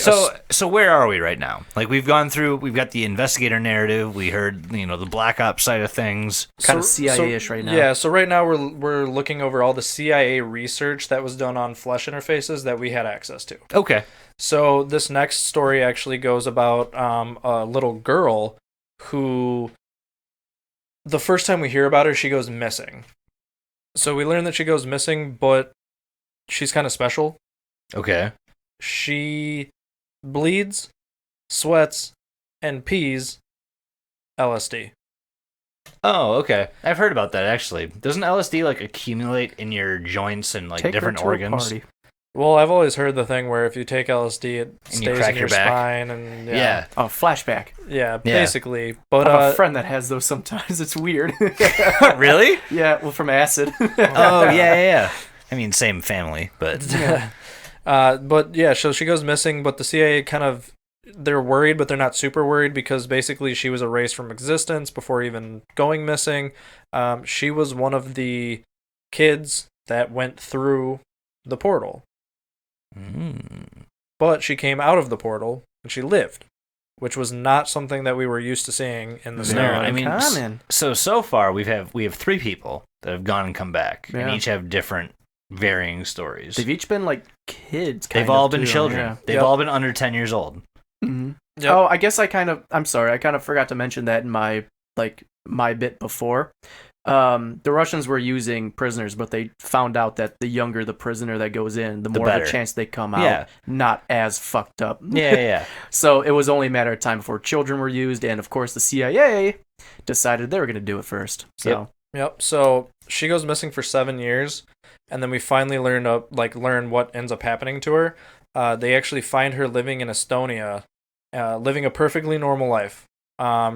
So where are we right now? Like we've got the investigator narrative. We heard the Black Ops side of things. Kind of CIA-ish right now. Yeah, so right now we're looking over all the CIA research that was done on flesh interfaces that we had access to. Okay. So this next story actually goes about a little girl who, the first time we hear about her, she goes missing. So we learn that she goes missing, but she's kind of special. Okay. She bleeds, sweats, and pees LSD. Oh, okay. I've heard about that actually. Doesn't LSD like accumulate in your joints and like Take her different to a organs? party. Well, I've always heard the thing where if you take LSD, it And you stays crack in your your back. spine, and Yeah. Oh, flashback. yeah, Yeah. basically. But I have a friend that has those sometimes. It's weird. Really? Yeah, well, from acid. Oh yeah. I mean, same family, but but yeah, so she goes missing, but the CIA they're worried, but they're not super worried because basically she was erased from existence before even going missing. She was one of the kids that went through the portal, but she came out of the portal and she lived, which was not something that we were used to seeing in this No, narrative. I mean, Common. so far we have 3 people that have gone and come back, and Yeah. each have different varying stories. They've each been like kids. They've kind all of, been too, children. yeah. They've Yep. all been under 10 years old. Mm-hmm. Yep. Oh, I guess I'm sorry, I kind of forgot to mention that in my bit before. The Russians were using prisoners, but they found out that the younger the prisoner that goes in, the more of better. a chance they come out Yeah. not as fucked up. Yeah. So it was only a matter of time before children were used, and of course the CIA decided they were going to do it first. So Yep. So she goes missing for 7 years, and then we finally learn what ends up happening to her. They actually find her living in Estonia, living a perfectly normal life.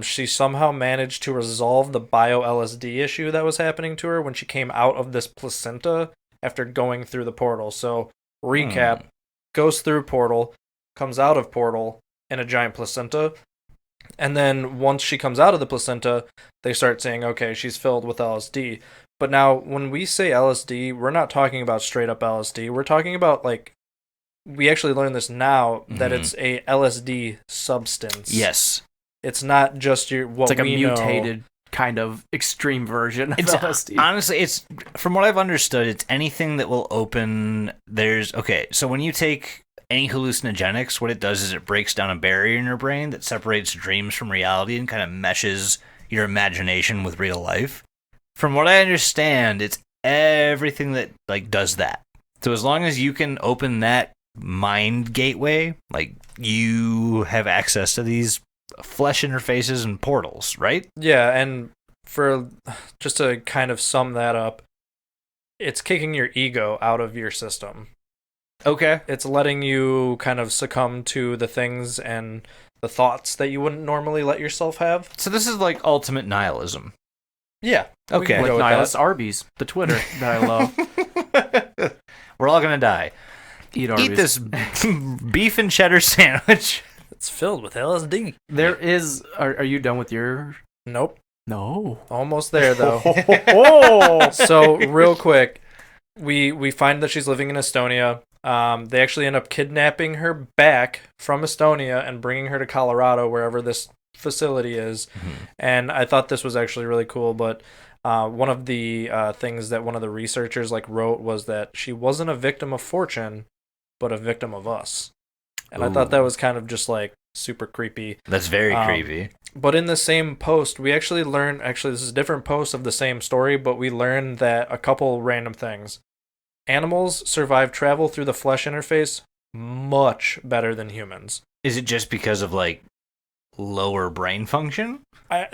She somehow managed to resolve the bio-LSD issue that was happening to her when she came out of this placenta after going through the portal. So, recap, goes through portal, comes out of portal in a giant placenta, and then once she comes out of the placenta, they start saying, okay, she's filled with LSD. But now, when we say LSD, we're not talking about straight up LSD. We're talking about, we actually learned this now, that it's a LSD substance. Yes. It's not just it's like a mutated kind of extreme version of LSD. Honestly, it's from what I've understood, it's anything that will open. So when you take any hallucinogenics, what it does is it breaks down a barrier in your brain that separates dreams from reality and kind of meshes your imagination with real life. From what I understand, it's everything that does that. So as long as you can open that mind gateway, you have access to these flesh interfaces and portals, right? Yeah, and for just to kind of sum that up, it's kicking your ego out of your system. Okay. It's letting you kind of succumb to the things and the thoughts that you wouldn't normally let yourself have. So this is like ultimate nihilism. Yeah. Okay. Like go with Nihilus that. Arby's, the Twitter that I love. We're all gonna die. Eat Arby's. Eat this beef and cheddar sandwich. It's filled with LSD. There is. Are you done with your? Nope. No. Almost there, though. Oh. So, real quick, we find that she's living in Estonia. They actually end up kidnapping her back from Estonia and bringing her to Colorado, wherever this facility is. Mm-hmm. And I thought this was actually really cool, but one of the things that one of the researchers wrote was that she wasn't a victim of fortune, but a victim of us. And I thought that was kind of just super creepy. That's very creepy. But in the same post, we actually learned, this is a different post of the same story, but we learned that a couple random things. Animals survive travel through the flesh interface much better than humans. Is it just because of lower brain function?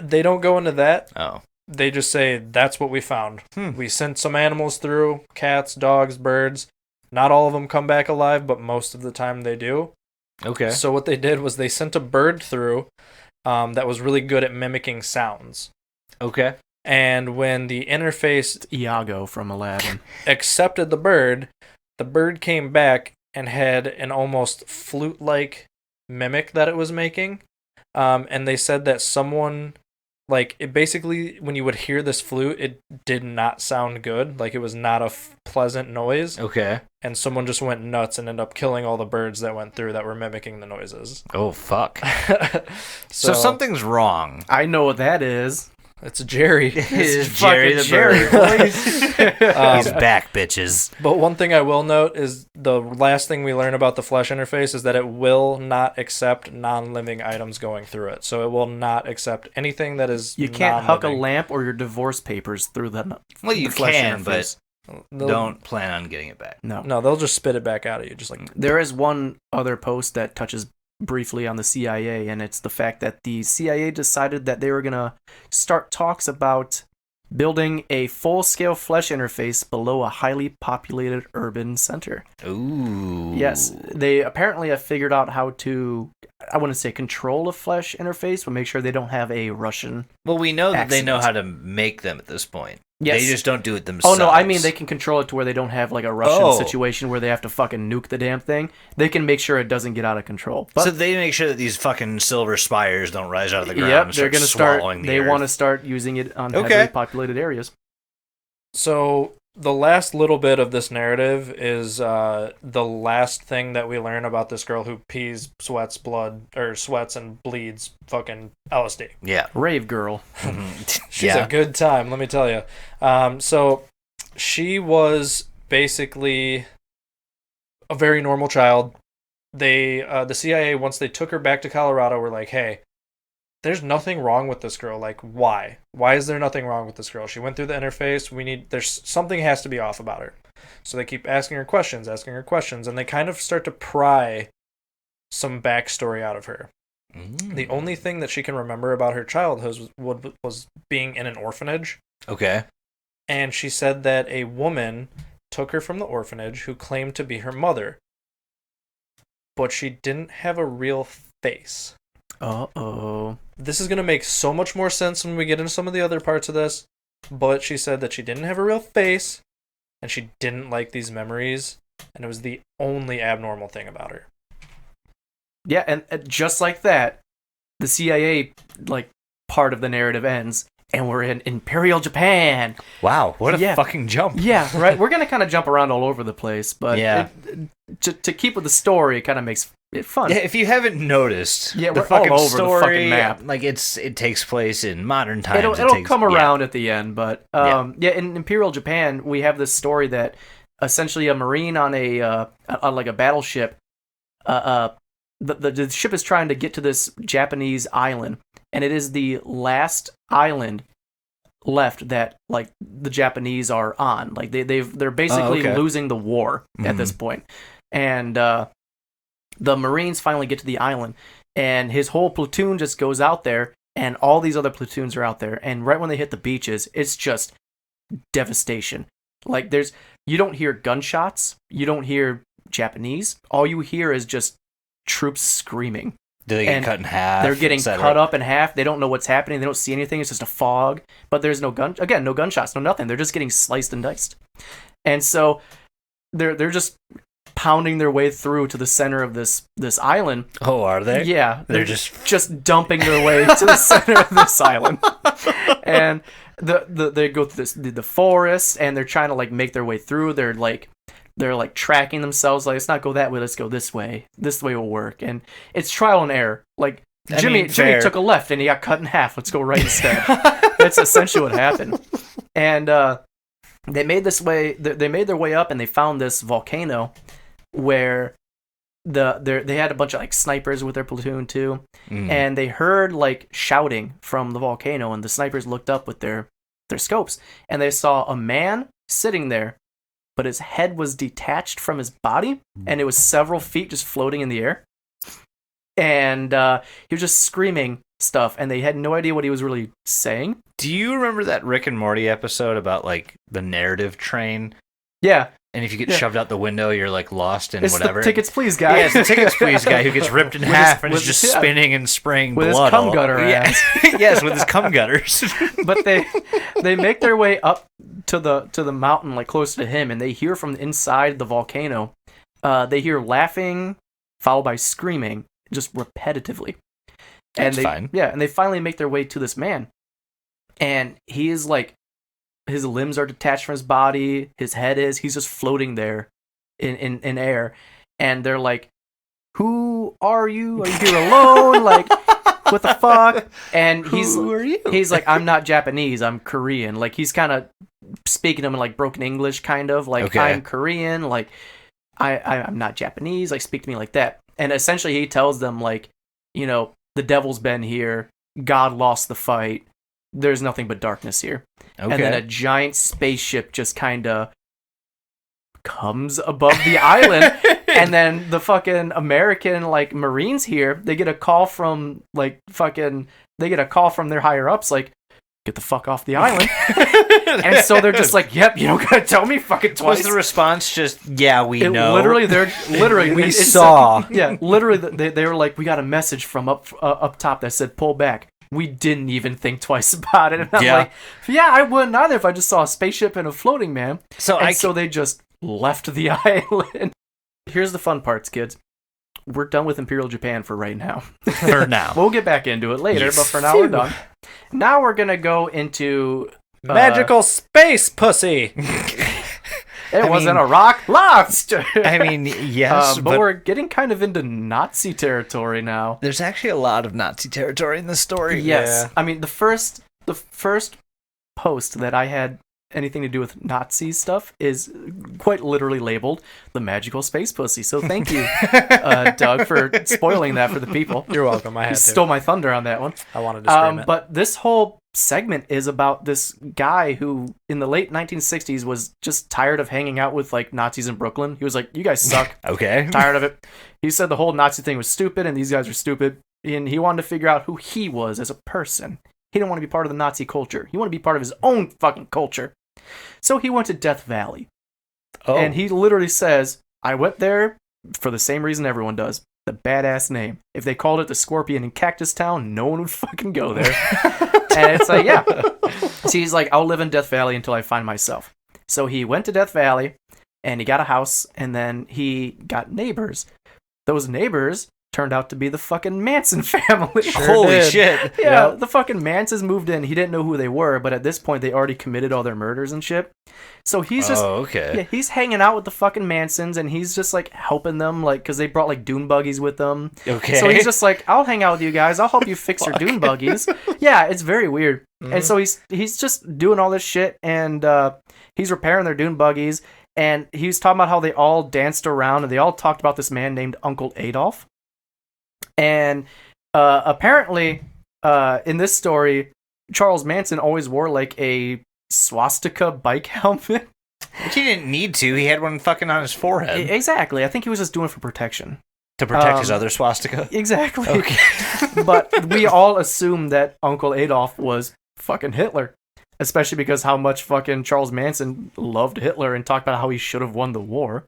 They don't go into that. Oh. They just say, that's what we found. We sent some animals through, cats, dogs, birds. Not all of them come back alive, but most of the time they do. Okay. So what they did was they sent a bird through that was really good at mimicking sounds. Okay. And when the interface Iago from Aladdin. accepted the bird came back and had an almost flute-like mimic that it was making. And they said that someone, it basically, when you would hear this flute, it did not sound good. It was not a pleasant noise. Okay. And someone just went nuts and ended up killing all the birds that went through that were mimicking the noises. Oh, fuck. So something's wrong. I know what that is. It's Jerry. It's Jerry the Jerry, bird. boys. He's back, bitches. But one thing I will note is the last thing we learn about the flesh interface is that it will not accept non-living items going through it. So it will not accept anything that is You can't huck a non-living. lamp or your divorce papers through the Well, you the flesh can, interface. but They'll- don't plan on getting it back. No, they'll just spit it back out at you, just like. There is one other post that touches briefly on the CIA, and it's the fact that the CIA decided that they were going to start talks about building a full-scale flesh interface below a highly populated urban center. Ooh. Yes, they apparently have figured out how to, I wouldn't say control a flesh interface, but make sure they don't have a Russian. Well, we know that they know Accident. how to make them at this point. Yes. They just don't do it Oh themselves. no, I mean they can control it to where they don't have a Russian Oh. situation where they have to fucking nuke the damn thing. They can make sure it doesn't get out of control. But So they make sure that these fucking silver spires don't rise out of the ground. yep, and they're going gonna to start. They want to to. start using it on Okay. heavily populated areas. So the last little bit of this narrative is the last thing that we learn about this girl who pees, sweats and bleeds fucking LSD. Yeah. Rave girl. She's a good time, let me tell you. So she was basically a very normal child. the CIA, once they took her back to Colorado, were like, hey, there's nothing wrong with this girl. Like, why? Why is there nothing wrong with this girl? She went through the interface. There's something has to be off about her. So they keep asking her questions, and they kind of start to pry some backstory out of her. The only thing that she can remember about her childhood was being in an orphanage. Okay. And she said that a woman took her from the orphanage who claimed to be her mother. But she didn't have a real face. Uh-oh. This is going to make so much more sense when we get into some of the other parts of this. But she said that she didn't have a real face, and she didn't like these memories, and it was the only abnormal thing about her. Yeah, and just like that, the CIA, like, part of the narrative ends, and we're in Imperial Japan. Wow, what a fucking jump. Yeah, right? We're going to kind of jump around all over the place, but to keep with the story, it kind of makes it fun. Yeah, if you haven't noticed, yeah, the we're fucking all over story, the fucking map. Like, it takes place in modern times. It'll come around at the end, but in Imperial Japan, we have this story that essentially a Marine on like a battleship, the ship is trying to get to this Japanese island, and it is the last island left that like the Japanese are on. Like they're basically losing the war at this point. And the Marines finally get to the island, and his whole platoon just goes out there, and all these other platoons are out there, and right when they hit the beaches, it's just devastation. Like you don't hear gunshots, you don't hear Japanese, all you hear is just troops screaming. Do they get cut in half? They're getting cut up in half. They don't know what's happening. They don't see anything. It's just a fog. But there's no gunshots, no nothing. They're just getting sliced and diced. And so they're just pounding their way through to the center of this island. Oh, are they? Yeah, they're just dumping their way to the center of this island. And they go through the forest, and they're trying to like make their way through. They're like tracking themselves, like, let's not go that way, let's go this way. This way will work. And it's trial and error. Like, Jimmy took a left and he got cut in half. Let's go right instead. That's essentially what happened. And they made their way up, and they found this volcano where they had a bunch of like snipers with their platoon too. And they heard like shouting from the volcano, and the snipers looked up with their scopes, and they saw a man sitting there, but his head was detached from his body, and it was several feet just floating in the air. And he was just screaming stuff, and they had no idea what he was really saying. Do you remember that Rick and Morty episode about like the narrative train? Yeah. And if you get shoved out the window, you're like lost in it's whatever. The tickets please guy. Yeah, it's the tickets please guy who gets ripped in half and is just spinning and spraying with blood. With his cum gutter ass. Yes, with his cum gutters. But they make their way up to the mountain, like close to him, and they hear from inside the volcano. They hear laughing followed by screaming, just repetitively. That's fine. Yeah, and they finally make their way to this man, and he is like, his limbs are detached from his body. He's just floating there in air. And they're like, who are you? Are you here alone? Like, what the fuck? And who are you? He's like, I'm not Japanese, I'm Korean. Like, he's kind of speaking to him in like broken English, kind of like, okay. I'm Korean. Like, I'm not Japanese. Like, speak to me like that. And essentially he tells them like, you know, the devil's been here. God lost the fight. There's nothing but darkness here. Okay. And then a giant spaceship just kind of comes above the island. And then the fucking American, like, Marines here, they get a call from, like, they get a call from their higher-ups, like, get the fuck off the island. And so they're just like, yep, you don't gotta tell me fucking twice. Was the response just, yeah, we know? Literally, we saw. Yeah, literally, they were like, we got a message from up top that said, pull back. We didn't even think twice about it. And I'm like, yeah, I wouldn't either if I just saw a spaceship and a floating man. So they just left the island. Here's the fun parts, kids. We're done with Imperial Japan for right now. For now. We'll get back into it later, but for now we're done. Now we're going to go into... magical space pussy! It wasn't a rock lobster. I mean, yes, but we're getting kind of into Nazi territory now. There's actually a lot of Nazi territory in this story. Yes. Yeah. I mean, the first post that I had anything to do with Nazi stuff is quite literally labeled the magical space pussy. So thank you, Doug, for spoiling that for the people. You're welcome. I You had to. stole my thunder on that one. I wanted to scream it. But this whole segment is about this guy who, in the late 1960s, was just tired of hanging out with like Nazis in Brooklyn. He was like, "You guys suck." Okay. Tired of it. He said the whole Nazi thing was stupid, and these guys were stupid. And he wanted to figure out who he was as a person. He didn't want to be part of the Nazi culture. He wanted to be part of his own fucking culture. So he went to Death Valley. Oh. And he literally says, I went there for the same reason everyone does. The badass name. If they called it the Scorpion in Cactus Town, no one would fucking go there. And it's like, yeah. So he's like, I'll live in Death Valley until I find myself. So he went to Death Valley, and he got a house, and then he got neighbors. Those neighbors turned out to be the fucking Manson family. Holy shit. Yeah, the fucking Mansons moved in. He didn't know who they were, but at this point, they already committed all their murders and shit. So he's just, okay. yeah, he's hanging out with the fucking Mansons, and he's just like helping them, like, because they brought like dune buggies with them. Okay. So he's just like, I'll hang out with you guys. I'll help you fix your dune buggies. Yeah, it's very weird. And so he's just doing all this shit, and he's repairing their dune buggies, and he was talking about how they all danced around, and they all talked about this man named Uncle Adolf. And apparently, in this story, Charles Manson always wore like a swastika bike helmet. Which he didn't need to. He had one fucking on his forehead. Exactly. I think he was just doing it for protection. To protect his other swastika? Exactly. Okay. But we all assumed that Uncle Adolf was fucking Hitler. Especially because how much fucking Charles Manson loved Hitler and talked about how he should have won the war.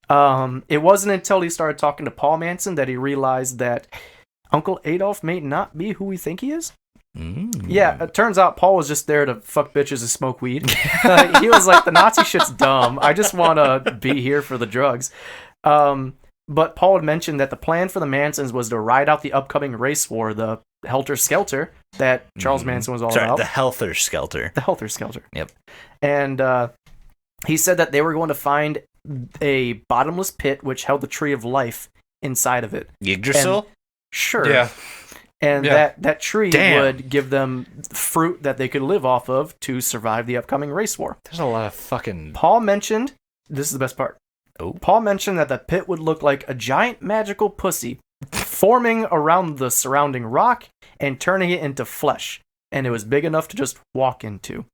It wasn't until he started talking to Paul Manson that he realized that Uncle Adolf may not be who we think he is. Yeah, it turns out Paul was just there to fuck bitches and smoke weed. He was like, the Nazi shit's dumb. I just want to be here for the drugs. But Paul had mentioned that the plan for the Mansons was to ride out the upcoming race war, the Helter Skelter, that Charles Manson was all about. The Helter Skelter. The Helter Skelter. Yep. And he said that they were going to find a bottomless pit which held the tree of life inside of it. Yggdrasil? Sure. Yeah. And Yeah. that tree Damn. would give them fruit that they could live off of to survive the upcoming race war. There's a lot of fucking... Paul mentioned, this is the best part. Oh. Paul mentioned that the pit would look like a giant magical pussy forming around the surrounding rock and turning it into flesh. And it was big enough to just walk into.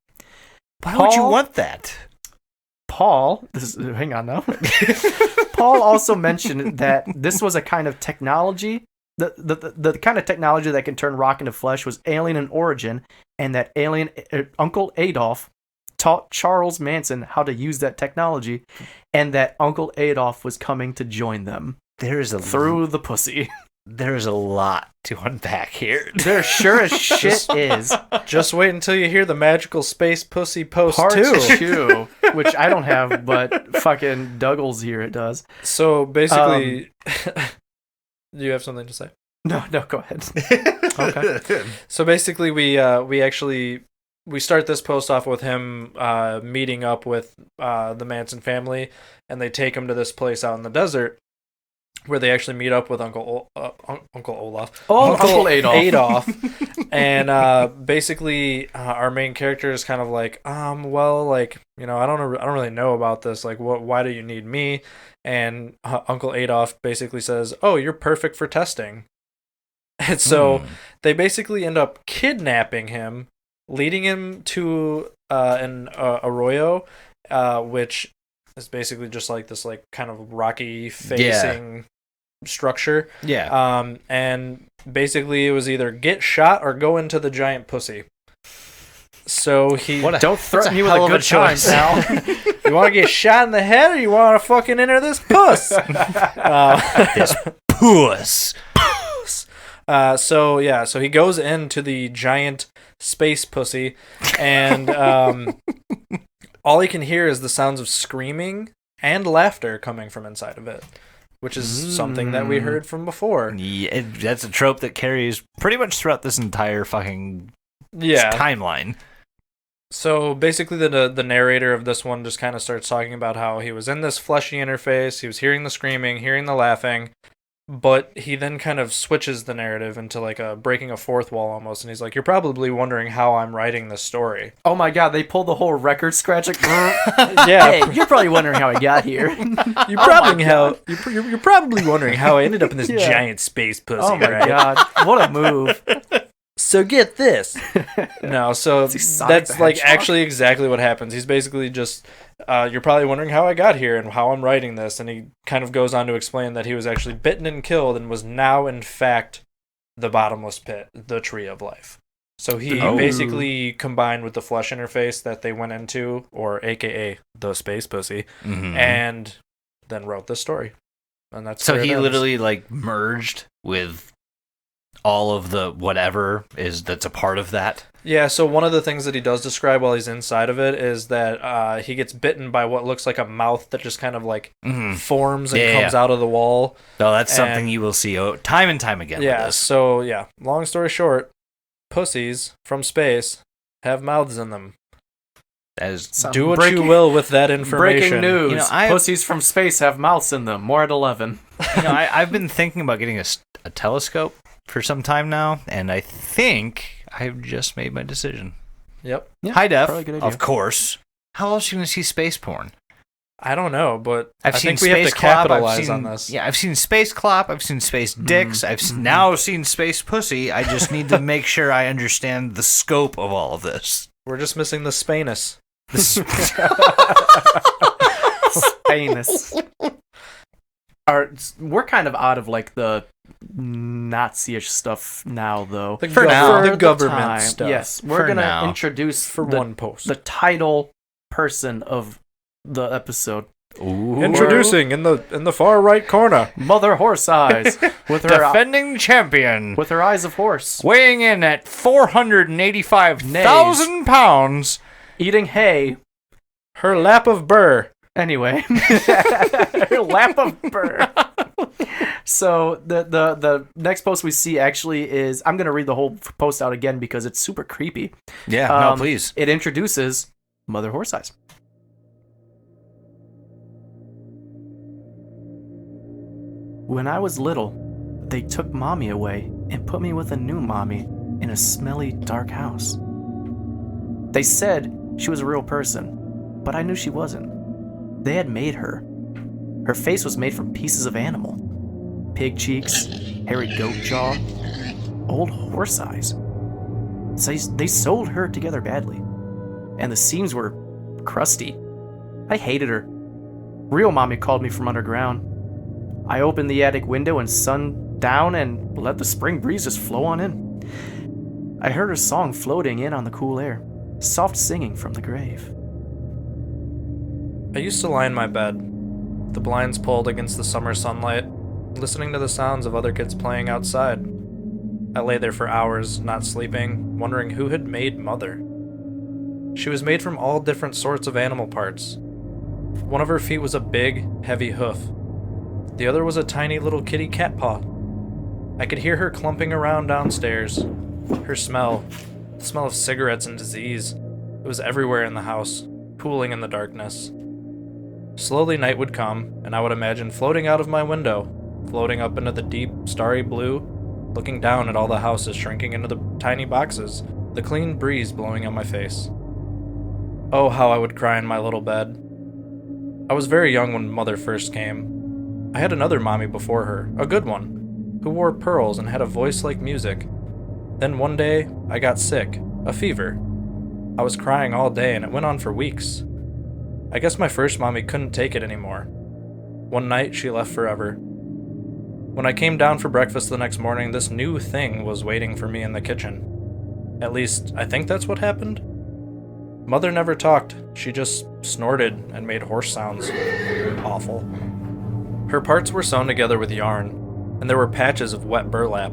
Why would you want that? Paul, hang on now. Paul also mentioned that this was a kind of technology. The kind of technology that can turn rock into flesh was alien in origin, and that alien Uncle Adolf taught Charles Manson how to use that technology, and that Uncle Adolf was coming to join them through the pussy. There's a lot to unpack here. There sure as shit is. Just wait until you hear the magical space pussy post Part 2. 2, which I don't have, but fucking Douglas here it does. So basically, do you have something to say? No, go ahead. Okay. So basically, we start this post off with him meeting up with the Manson family, and they take him to this place out in the desert where they actually meet up with Uncle Olaf. Uncle Adolf. And basically, our main character is kind of like, well, like, you know, I don't really know about this. Like, why do you need me? And Uncle Adolf basically says, "Oh, you're perfect for testing." And so they basically end up kidnapping him, leading him to an arroyo, which is basically just like this, like, kind of rocky facing structure. Yeah. And basically it was either get shot or go into the giant pussy. So he Don't threaten me with hell a of a good time, choice. pal. You want to get shot in the head, or you want to fucking enter this puss? This puss. So he goes into the giant space pussy, and all he can hear is the sounds of screaming and laughter coming from inside of it, which is something that we heard from before. Yeah, that's a trope that carries pretty much throughout this entire fucking timeline. So basically, the narrator of this one just kind of starts talking about how he was in this fleshy interface. He was hearing the screaming, hearing the laughing, But he then kind of switches the narrative into like a breaking a fourth wall almost, and he's like, "You're probably wondering how I'm writing this story." Oh my god, they pulled the whole record scratch. Like, Yeah, hey, you're probably wondering how I got here. you're probably wondering how I ended up in this giant space pussy. Oh my right? god, what a move. So get this. No, so Sonic that's the like Hedgehog? actually exactly what happens. He's basically just, you're probably wondering how I got here and how I'm writing this. And he kind of goes on to explain that he was actually bitten and killed and was now, in fact, the bottomless pit, the tree of life. So he basically combined with the flesh interface that they went into, or AKA the space pussy, and then wrote this story. And that's So where it he ends. literally like merged with all of the whatever that's a part of that. Yeah, so one of the things that he does describe while he's inside of it is that he gets bitten by what looks like a mouth that just kind of like forms and comes out of the wall. No, that's something you will see time and time again. Yeah, with this. so yeah, long story short, pussies from space have mouths in them. Do what you will with that information. Breaking news. You know, Pussies from space have mouths in them. More at 11. I've been thinking about getting a telescope for some time now, and I think I've just made my decision. Yep. Yeah, High def, probably a good idea. of course. How else are you going to see space porn? I don't know, but I've I seen think we have space to clop. capitalize on this. Yeah, I've seen space clop. I've seen space dicks. I've now seen space pussy. I just need to make sure I understand the scope of all of this. We're just missing the spanus. Anus. We're kind of out of like the Nazi-ish stuff now, though. The For government time. stuff. Yes, For we're gonna now. introduce For the, one post. the title person of the episode. Ooh. Introducing in the far right corner. Mother Horse Eyes with her Defending champion. with her eyes of horse, Weighing in at 485,000 pounds. eating hay. Her lap of burr. Anyway, her lap of burr. So the next post we see actually is, I'm gonna read the whole post out again because it's super creepy. Yeah, no, please. It introduces Mother Horse Eyes. When I was little, they took mommy away and put me with a new mommy in a smelly, dark house. They said she was a real person, but I knew she wasn't. They had made her. Her face was made from pieces of animal. Pig cheeks, hairy goat jaw, old horse eyes. They sewed her together badly, and the seams were crusty. I hated her. Real mommy called me from underground. I opened the attic window and sun down and let the spring breeze just flow on in. I heard her song floating in on the cool air, soft singing from the grave. I used to lie in my bed, the blinds pulled against the summer sunlight, listening to the sounds of other kids playing outside. I lay there for hours, not sleeping, wondering who had made Mother. She was made from all different sorts of animal parts. One of her feet was a big, heavy hoof. The other was a tiny little kitty cat paw. I could hear her clumping around downstairs. Her smell, the smell of cigarettes and disease, it was everywhere in the house, pooling in the darkness. Slowly night would come, and I would imagine floating out of my window, floating up into the deep, starry blue, looking down at all the houses shrinking into the tiny boxes, the clean breeze blowing on my face. Oh, how I would cry in my little bed. I was very young when Mother first came. I had another mommy before her, a good one, who wore pearls and had a voice like music. Then one day, I got sick, a fever. I was crying all day and it went on for weeks. I guess my first mommy couldn't take it anymore. One night, she left forever. When I came down for breakfast the next morning, this new thing was waiting for me in the kitchen. At least, I think that's what happened. Mother never talked, she just snorted and made horse sounds. Awful. Her parts were sewn together with yarn, and there were patches of wet burlap.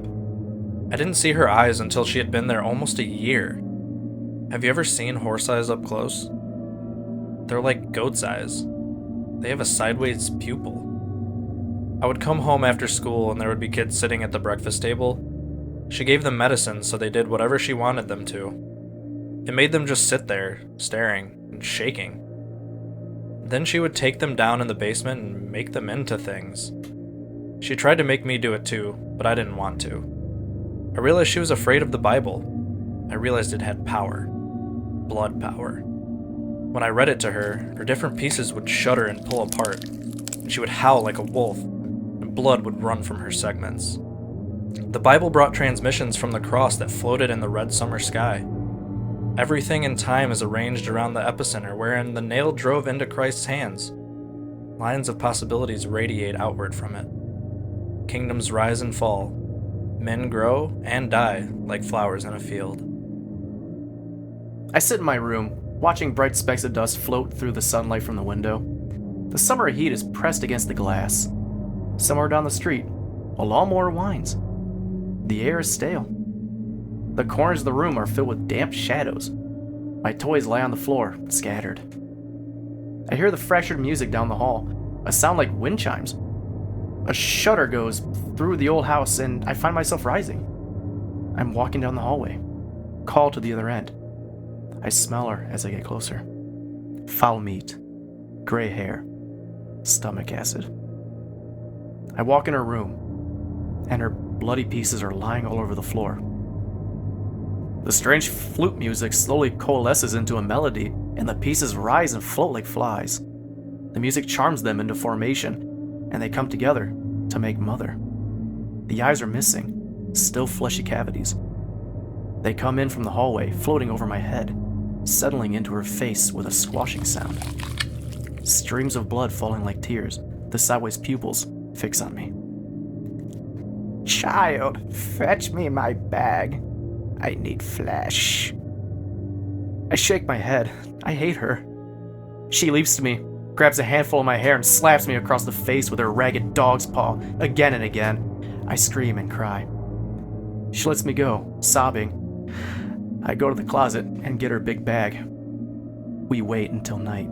I didn't see her eyes until she had been there almost a year. Have you ever seen horse eyes up close? They're like goat's eyes. They have a sideways pupil. I would come home after school and there would be kids sitting at the breakfast table. She gave them medicine so they did whatever she wanted them to. It made them just sit there, staring and shaking. Then she would take them down in the basement and make them into things. She tried to make me do it too, but I didn't want to. I realized she was afraid of the Bible. I realized it had power. Blood power. When I read it to her, her different pieces would shudder and pull apart. She would howl like a wolf, and blood would run from her segments. The Bible brought transmissions from the cross that floated in the red summer sky. Everything in time is arranged around the epicenter wherein the nail drove into Christ's hands. Lines of possibilities radiate outward from it. Kingdoms rise and fall. Men grow and die like flowers in a field. I sit in my room, watching bright specks of dust float through the sunlight from the window. The summer heat is pressed against the glass. Somewhere down the street, a lawnmower whines. The air is stale. The corners of the room are filled with damp shadows. My toys lie on the floor, scattered. I hear the fractured music down the hall, a sound like wind chimes. A shudder goes through the old house, and I find myself rising. I'm walking down the hallway, call to the other end. I smell her as I get closer. Foul meat, gray hair, stomach acid. I walk in her room, and her bloody pieces are lying all over the floor. The strange flute music slowly coalesces into a melody, and the pieces rise and float like flies. The music charms them into formation, and they come together to make Mother. The eyes are missing, still fleshy cavities. They come in from the hallway, floating over my head, settling into her face with a squashing sound. Streams of blood falling like tears, the sideways pupils fix on me. Child, fetch me my bag. I need flesh. I shake my head. I hate her. She leaps to me, grabs a handful of my hair, and slaps me across the face with her ragged dog's paw again and again. I scream and cry. She lets me go, sobbing. I go to the closet and get her big bag. We wait until night.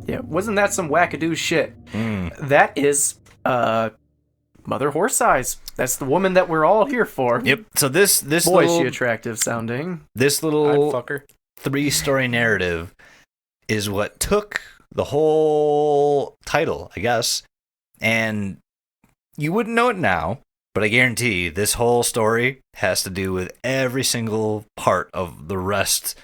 Yeah, wasn't that some wackadoo shit? That is, Mother Horse Eyes. That's the woman that we're all here for. Yep. So this Boy, little, is she attractive sounding. this little I'd fuck her. 3-story narrative is what took the whole title, I guess. And you wouldn't know it now, but I guarantee this whole story has to do with every single part of the rest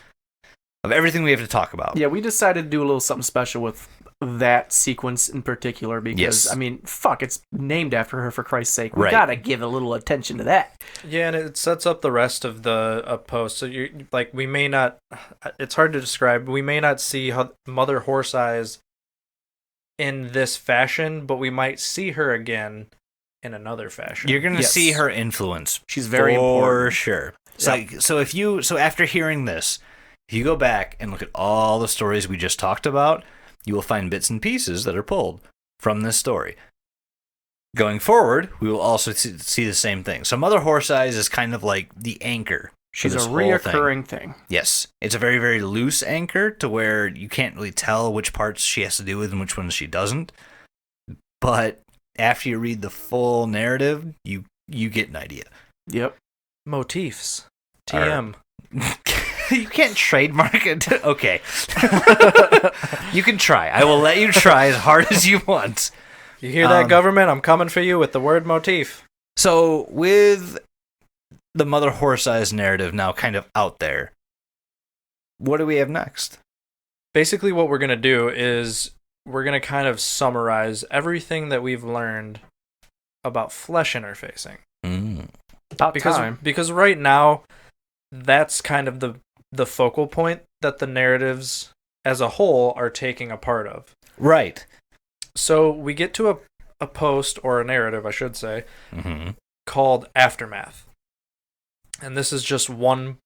of everything we have to talk about. Yeah, we decided to do a little something special with that sequence in particular because, Yes. I mean, fuck, it's named after her, for Christ's sake. We Right. gotta give a little attention to that. Yeah, and it sets up the rest of the post. So you like, we may not. It's hard to describe. We may not see how Mother Horse Eyes in this fashion, but we might see her again in another fashion. You're going to Yes. see her influence. She's very for important. sure. Yep. So after hearing this, if you go back and look at all the stories we just talked about, you will find bits and pieces that are pulled from this story. Going forward, we will also see the same thing. So Mother Horse Eyes is kind of like the anchor. She's a this whole thing. reoccurring thing. Yes. It's a very, very loose anchor to where you can't really tell which parts she has to do with and which ones she doesn't. But after you read the full narrative, you get an idea. Yep. Motifs. TM. You can't trademark it. Okay. You can try. I will let you try as hard as you want. You hear that, government? I'm coming for you with the word motif. So, with the Mother Horse Eyes narrative now kind of out there, what do we have next? Basically, what we're going to do is we're going to kind of summarize everything that we've learned about flesh interfacing. About time. Because right now, that's kind of the focal point that the narratives as a whole are taking a part of. Right. So we get to a post, or a narrative, I should say, called Aftermath. And this is just one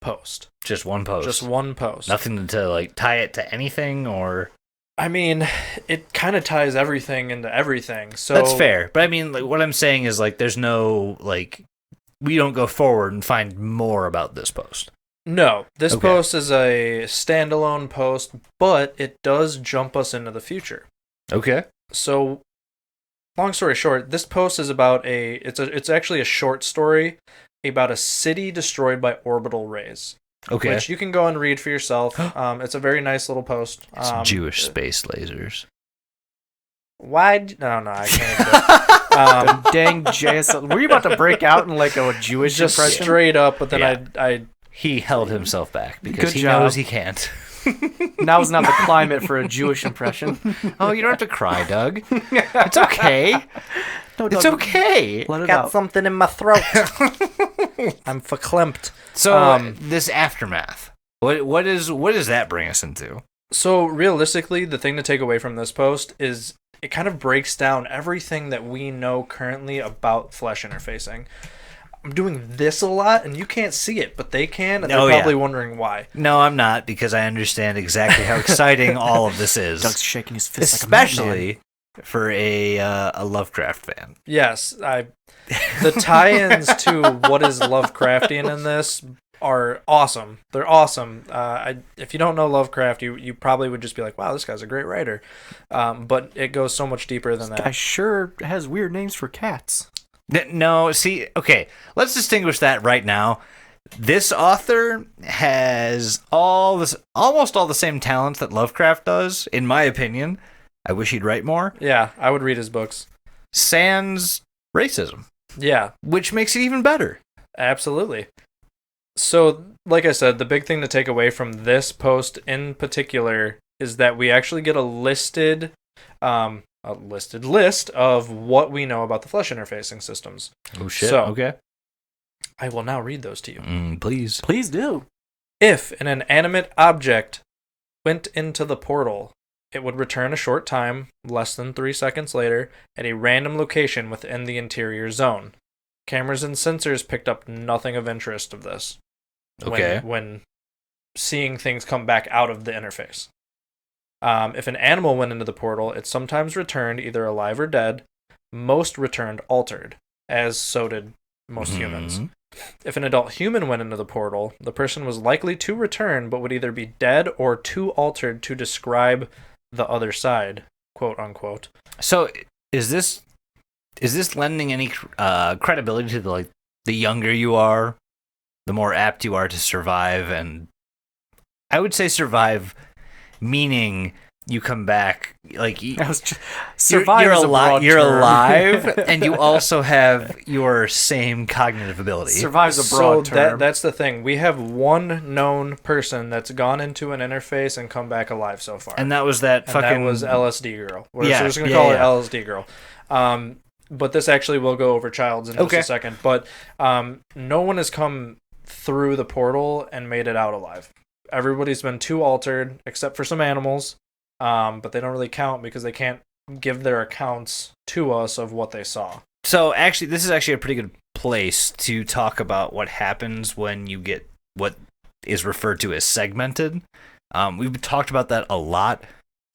post. Just one post. Just one post. Nothing to like tie it to anything, or I mean, it kind of ties everything into everything. So that's fair. But I mean, like what I'm saying is like there's no like we don't go forward and find more about this post. No, this Okay. post is a standalone post, but it does jump us into the future. Okay. So, long story short, this post is about it's actually a short story about a city destroyed by orbital rays. Okay. Which you can go and read for yourself. It's a very nice little post. It's Jewish space lasers. No, I can't even do it. Dang JSL. Were you about to break out in like a Jewish Just impression? straight up, but then Yeah. I He held himself back because Good he job. knows he can't. Now's not the climate for a Jewish impression. Oh, you don't have to cry, Doug. It's okay. No, It's Doug, okay. Let it got out. something in my throat. I'm verklempt. So this aftermath. What does that bring us into? So realistically, the thing to take away from this post is it kind of breaks down everything that we know currently about flesh interfacing. I'm doing this a lot, and you can't see it, but they can, and Oh, they're yeah. probably wondering why. No, I'm not, because I understand exactly how exciting all of this is. Doug's shaking his fist like a madman. Especially for a Lovecraft fan. Yes, the tie-ins to what is Lovecraftian in this are awesome. They're awesome. If you don't know Lovecraft, you probably would just be like, wow, this guy's a great writer. But it goes so much deeper than I that. sure has weird names for cats. No, see, okay, let's distinguish that right now. This author has almost all the same talents that Lovecraft does, in my opinion. I wish he'd write more. Yeah, I would read his books. Sans racism, Yeah, which makes it even better. absolutely. So, like I said, the big thing to take away from this post in particular is that we actually get a listed list of what we know about the flesh interfacing systems. Oh shit! So- Okay, I will now read those to you. please. Please do. If an inanimate object went into the portal, it would return a short time, less than 3 seconds later, at a random location within the interior zone. Cameras and sensors picked up nothing of interest of this. Okay. When seeing things come back out of the interface. If an animal went into the portal, it sometimes returned either alive or dead. Most returned altered, as so did most humans. If an adult human went into the portal, the person was likely to return, but would either be dead or too altered to describe the other side, quote unquote. So, is this lending any credibility to the younger you are, the more apt you are to survive? And I would say survive, meaning you come back like I was just, survive you're is a broad you're term. alive, and you also have your same cognitive ability. Survive's a broad term. That's the thing. We have one known person that's gone into an interface and come back alive so far. And that was that And fucking that was LSD girl. We're Yeah, just going to yeah, call yeah. it LSD girl. But this actually will go over Childs in just Okay. a second. But no one has come through the portal and made it out alive. Everybody's been too altered, except for some animals. But they don't really count because they can't give their accounts to us of what they saw. So actually, this is actually a pretty good place to talk about what happens when you get what is referred to as segmented. We've talked about that a lot.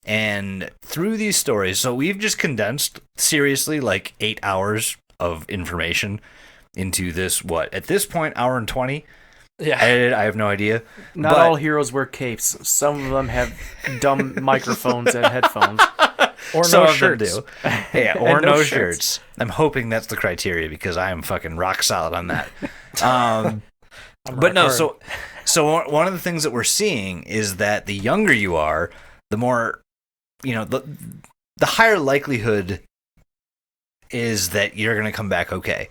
And through these stories, so we've just condensed, seriously, like 8 hours of information into this, at this point, hour and 20? Yeah. Edited, I have no idea. Not But- all heroes wear capes. Some of them have dumb microphones and headphones. Or Some no of them shirts. do. Yeah, And or no no shirts. shirts. I'm hoping that's the criteria because I am fucking rock solid on that. But no, so one of the things that we're seeing is that the younger you are, the more, the higher likelihood is that you're gonna come back okay.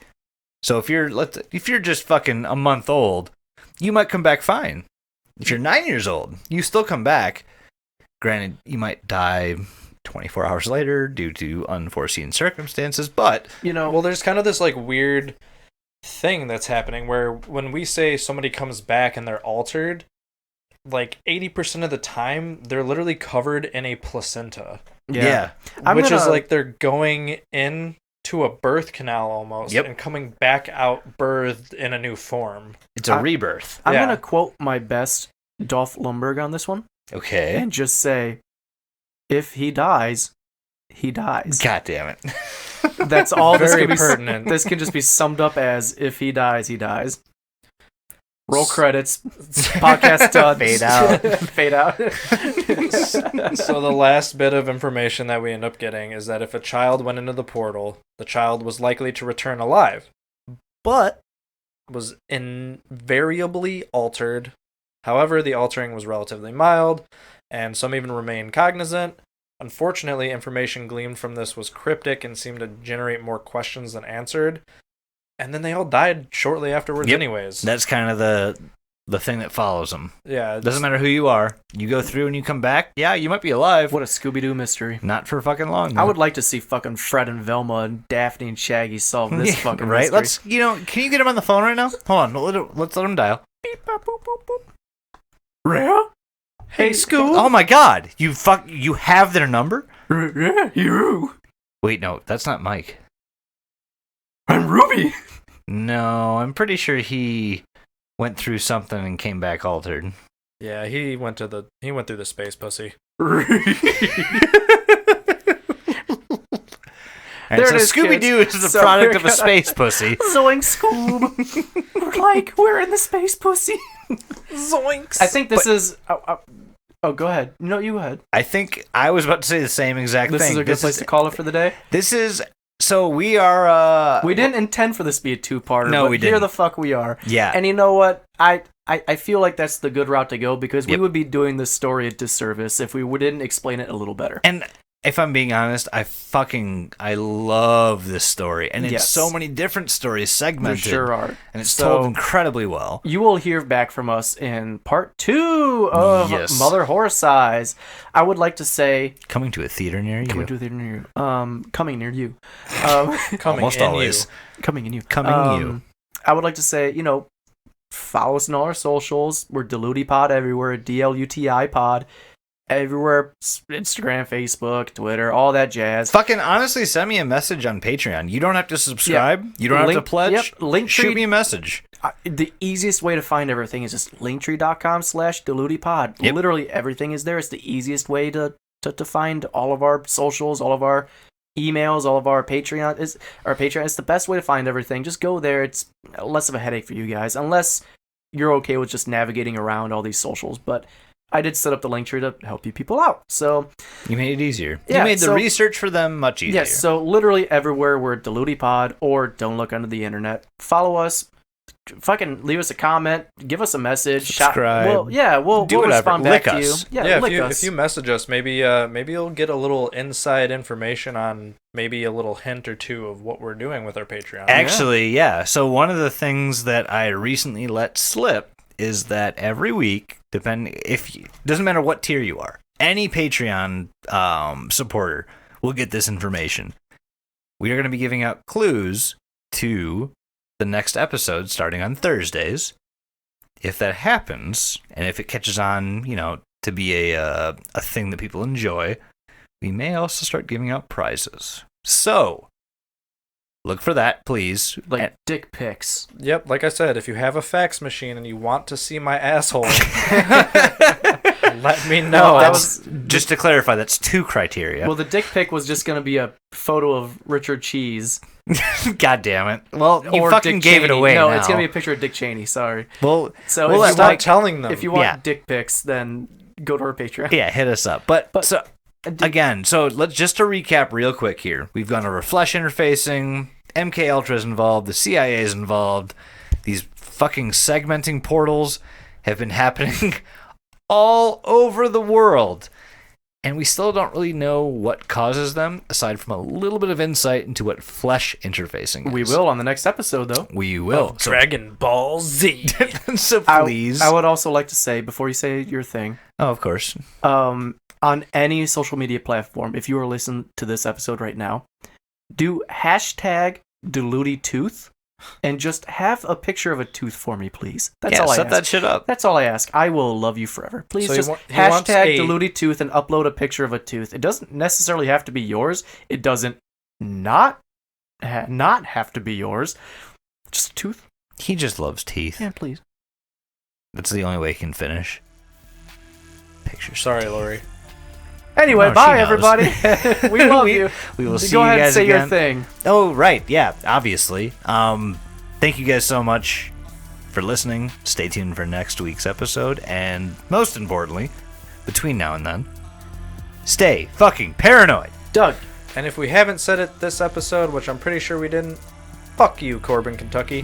So if you're just fucking a month old, you might come back fine. If you're 9 years old, you still come back. Granted, you might die 24 hours later due to unforeseen circumstances, but Well, there's kind of this like weird thing that's happening where when we say somebody comes back and they're altered, like 80% of the time they're literally covered in a placenta, yeah. which is like they're going in to a birth canal almost Yep. and coming back out birthed in a new form. It's a rebirth. I'm Yeah. going to quote my best Dolph Lundberg on this one Okay. and just say, if he dies, he dies. God damn it. That's all this Very can be. pertinent. This can just be summed up as, if he dies, he dies. Roll credits. Podcast done. Fade out. Fade out. So the last bit of information that we end up getting is that if a child went into the portal, the child was likely to return alive, but was invariably altered. However, the altering was relatively mild, and some even remained cognizant. Unfortunately, information gleaned from this was cryptic and seemed to generate more questions than answered. And then they all died shortly afterwards anyways. That's kind of the thing that follows them. Yeah. It doesn't matter who you are. You go through and you come back. Yeah, you might be alive. What a Scooby-Doo mystery. Not for fucking long. I would like to see fucking Fred and Velma and Daphne and Shaggy solve this fucking right? mystery. Can you get him on the phone right now? Hold on. Let's let him dial. Beep, bop, boop, boop, boop. Rhea? Hey, Scoob? Oh my god. You have their number? Yeah, you. Wait, no. That's not Mike. I'm Ruby. No, I'm pretty sure he went through something and came back altered. Yeah, he went through the space pussy. And so Scooby-Doo is the product of a space pussy. Zoink, Scoob. We're in the space pussy. Zoinks. I think this is... Oh, go ahead. No, you go ahead. I think I was about to say the same exact thing. This is a good place to call it for the day? This is... So we are... we didn't intend for this to be a two-parter, no, but we here didn't. the fuck we are. Yeah. And you know what? I feel like that's the good route to go because we would be doing this story a disservice if we didn't explain it a little better. And if I'm being honest, I love this story. And it's so many different stories segmented. There sure are. And it's told incredibly well. You will hear back from us in part 2 of Mother Horse Eyes. I would like to say... Coming to a theater near you. Coming to a theater near you. Coming near you. Coming Almost in always. you. Coming in you. Coming you. I would like to say, follow us on all our socials. We're DelutiPod everywhere. DLUTI Pod. Everywhere. Instagram, Facebook, Twitter, all that jazz. Fucking honestly, send me a message on Patreon. You don't have to subscribe. Yeah. You don't have to pledge. Yep. Linktree, shoot me a message. The easiest way to find everything is just linktree.com/DelutiPod. Yep. Literally everything is there. It's the easiest way to find all of our socials, all of our emails, all of our Patreon. It's the best way to find everything. Just go there. It's less of a headache for you guys, unless you're okay with just navigating around all these socials. But I did set up the Linktree to help you people out. So you made it easier. Yeah, you made the research for them much easier. Yes, so literally everywhere we're DelutiPod or Don't Look Under the Internet. Follow us. Fucking leave us a comment. Give us a message. Subscribe. We'll respond back to you. Yeah, if you message us, maybe you'll get a little inside information on maybe a little hint or two of what we're doing with our Patreon. Actually, yeah. So one of the things that I recently let slip is that every week, doesn't matter what tier you are, any Patreon supporter will get this information. We are going to be giving out clues to the next episode starting on Thursdays. If that happens, and if it catches on, to be a thing that people enjoy, we may also start giving out prizes. So, look for that, please. Like dick pics. Yep, like I said, if you have a fax machine and you want to see my asshole, let me know. Just to clarify, that's 2 criteria. Well, the dick pic was just going to be a photo of Richard Cheese. God damn it. Well, you or fucking Dick gave Cheney. it away No, now. it's going to be a picture of Dick Cheney, sorry. Well, so stop telling them. If you want dick pics, then go to our Patreon. Yeah, hit us up. But so, again, let's just to recap real quick here. We've gone over flesh interfacing, MK Ultra's involved, the CIA is involved. These fucking segmenting portals have been happening all over the world. And we still don't really know what causes them, aside from a little bit of insight into what flesh interfacing is. We will on the next episode, though. We will. Dragon Ball Z. So please. I would also like to say, before you say your thing... Oh, of course. On any social media platform, if you are listening to this episode right now, do hashtag DelutiTooth and just have a picture of a tooth for me, please. That's all I ask. Set that shit up. That's all I ask. I will love you forever. Please So just he wants hashtag DelutiTooth and upload a picture of a tooth. It doesn't necessarily have to be yours. It doesn't not have to be yours. Just a tooth. He just loves teeth. Yeah, please. That's the only way he can finish. Picture. Sorry, Lori. Anyway, No, bye, she knows. everybody. We love you. We will see Go you ahead and guys say again. your thing. Oh, right. Yeah, obviously. Thank you guys so much for listening. Stay tuned for next week's episode. And most importantly, between now and then, stay fucking paranoid. Doug. And if we haven't said it this episode, which I'm pretty sure we didn't, fuck you, Corbin, Kentucky.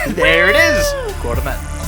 There it is. Quarterman.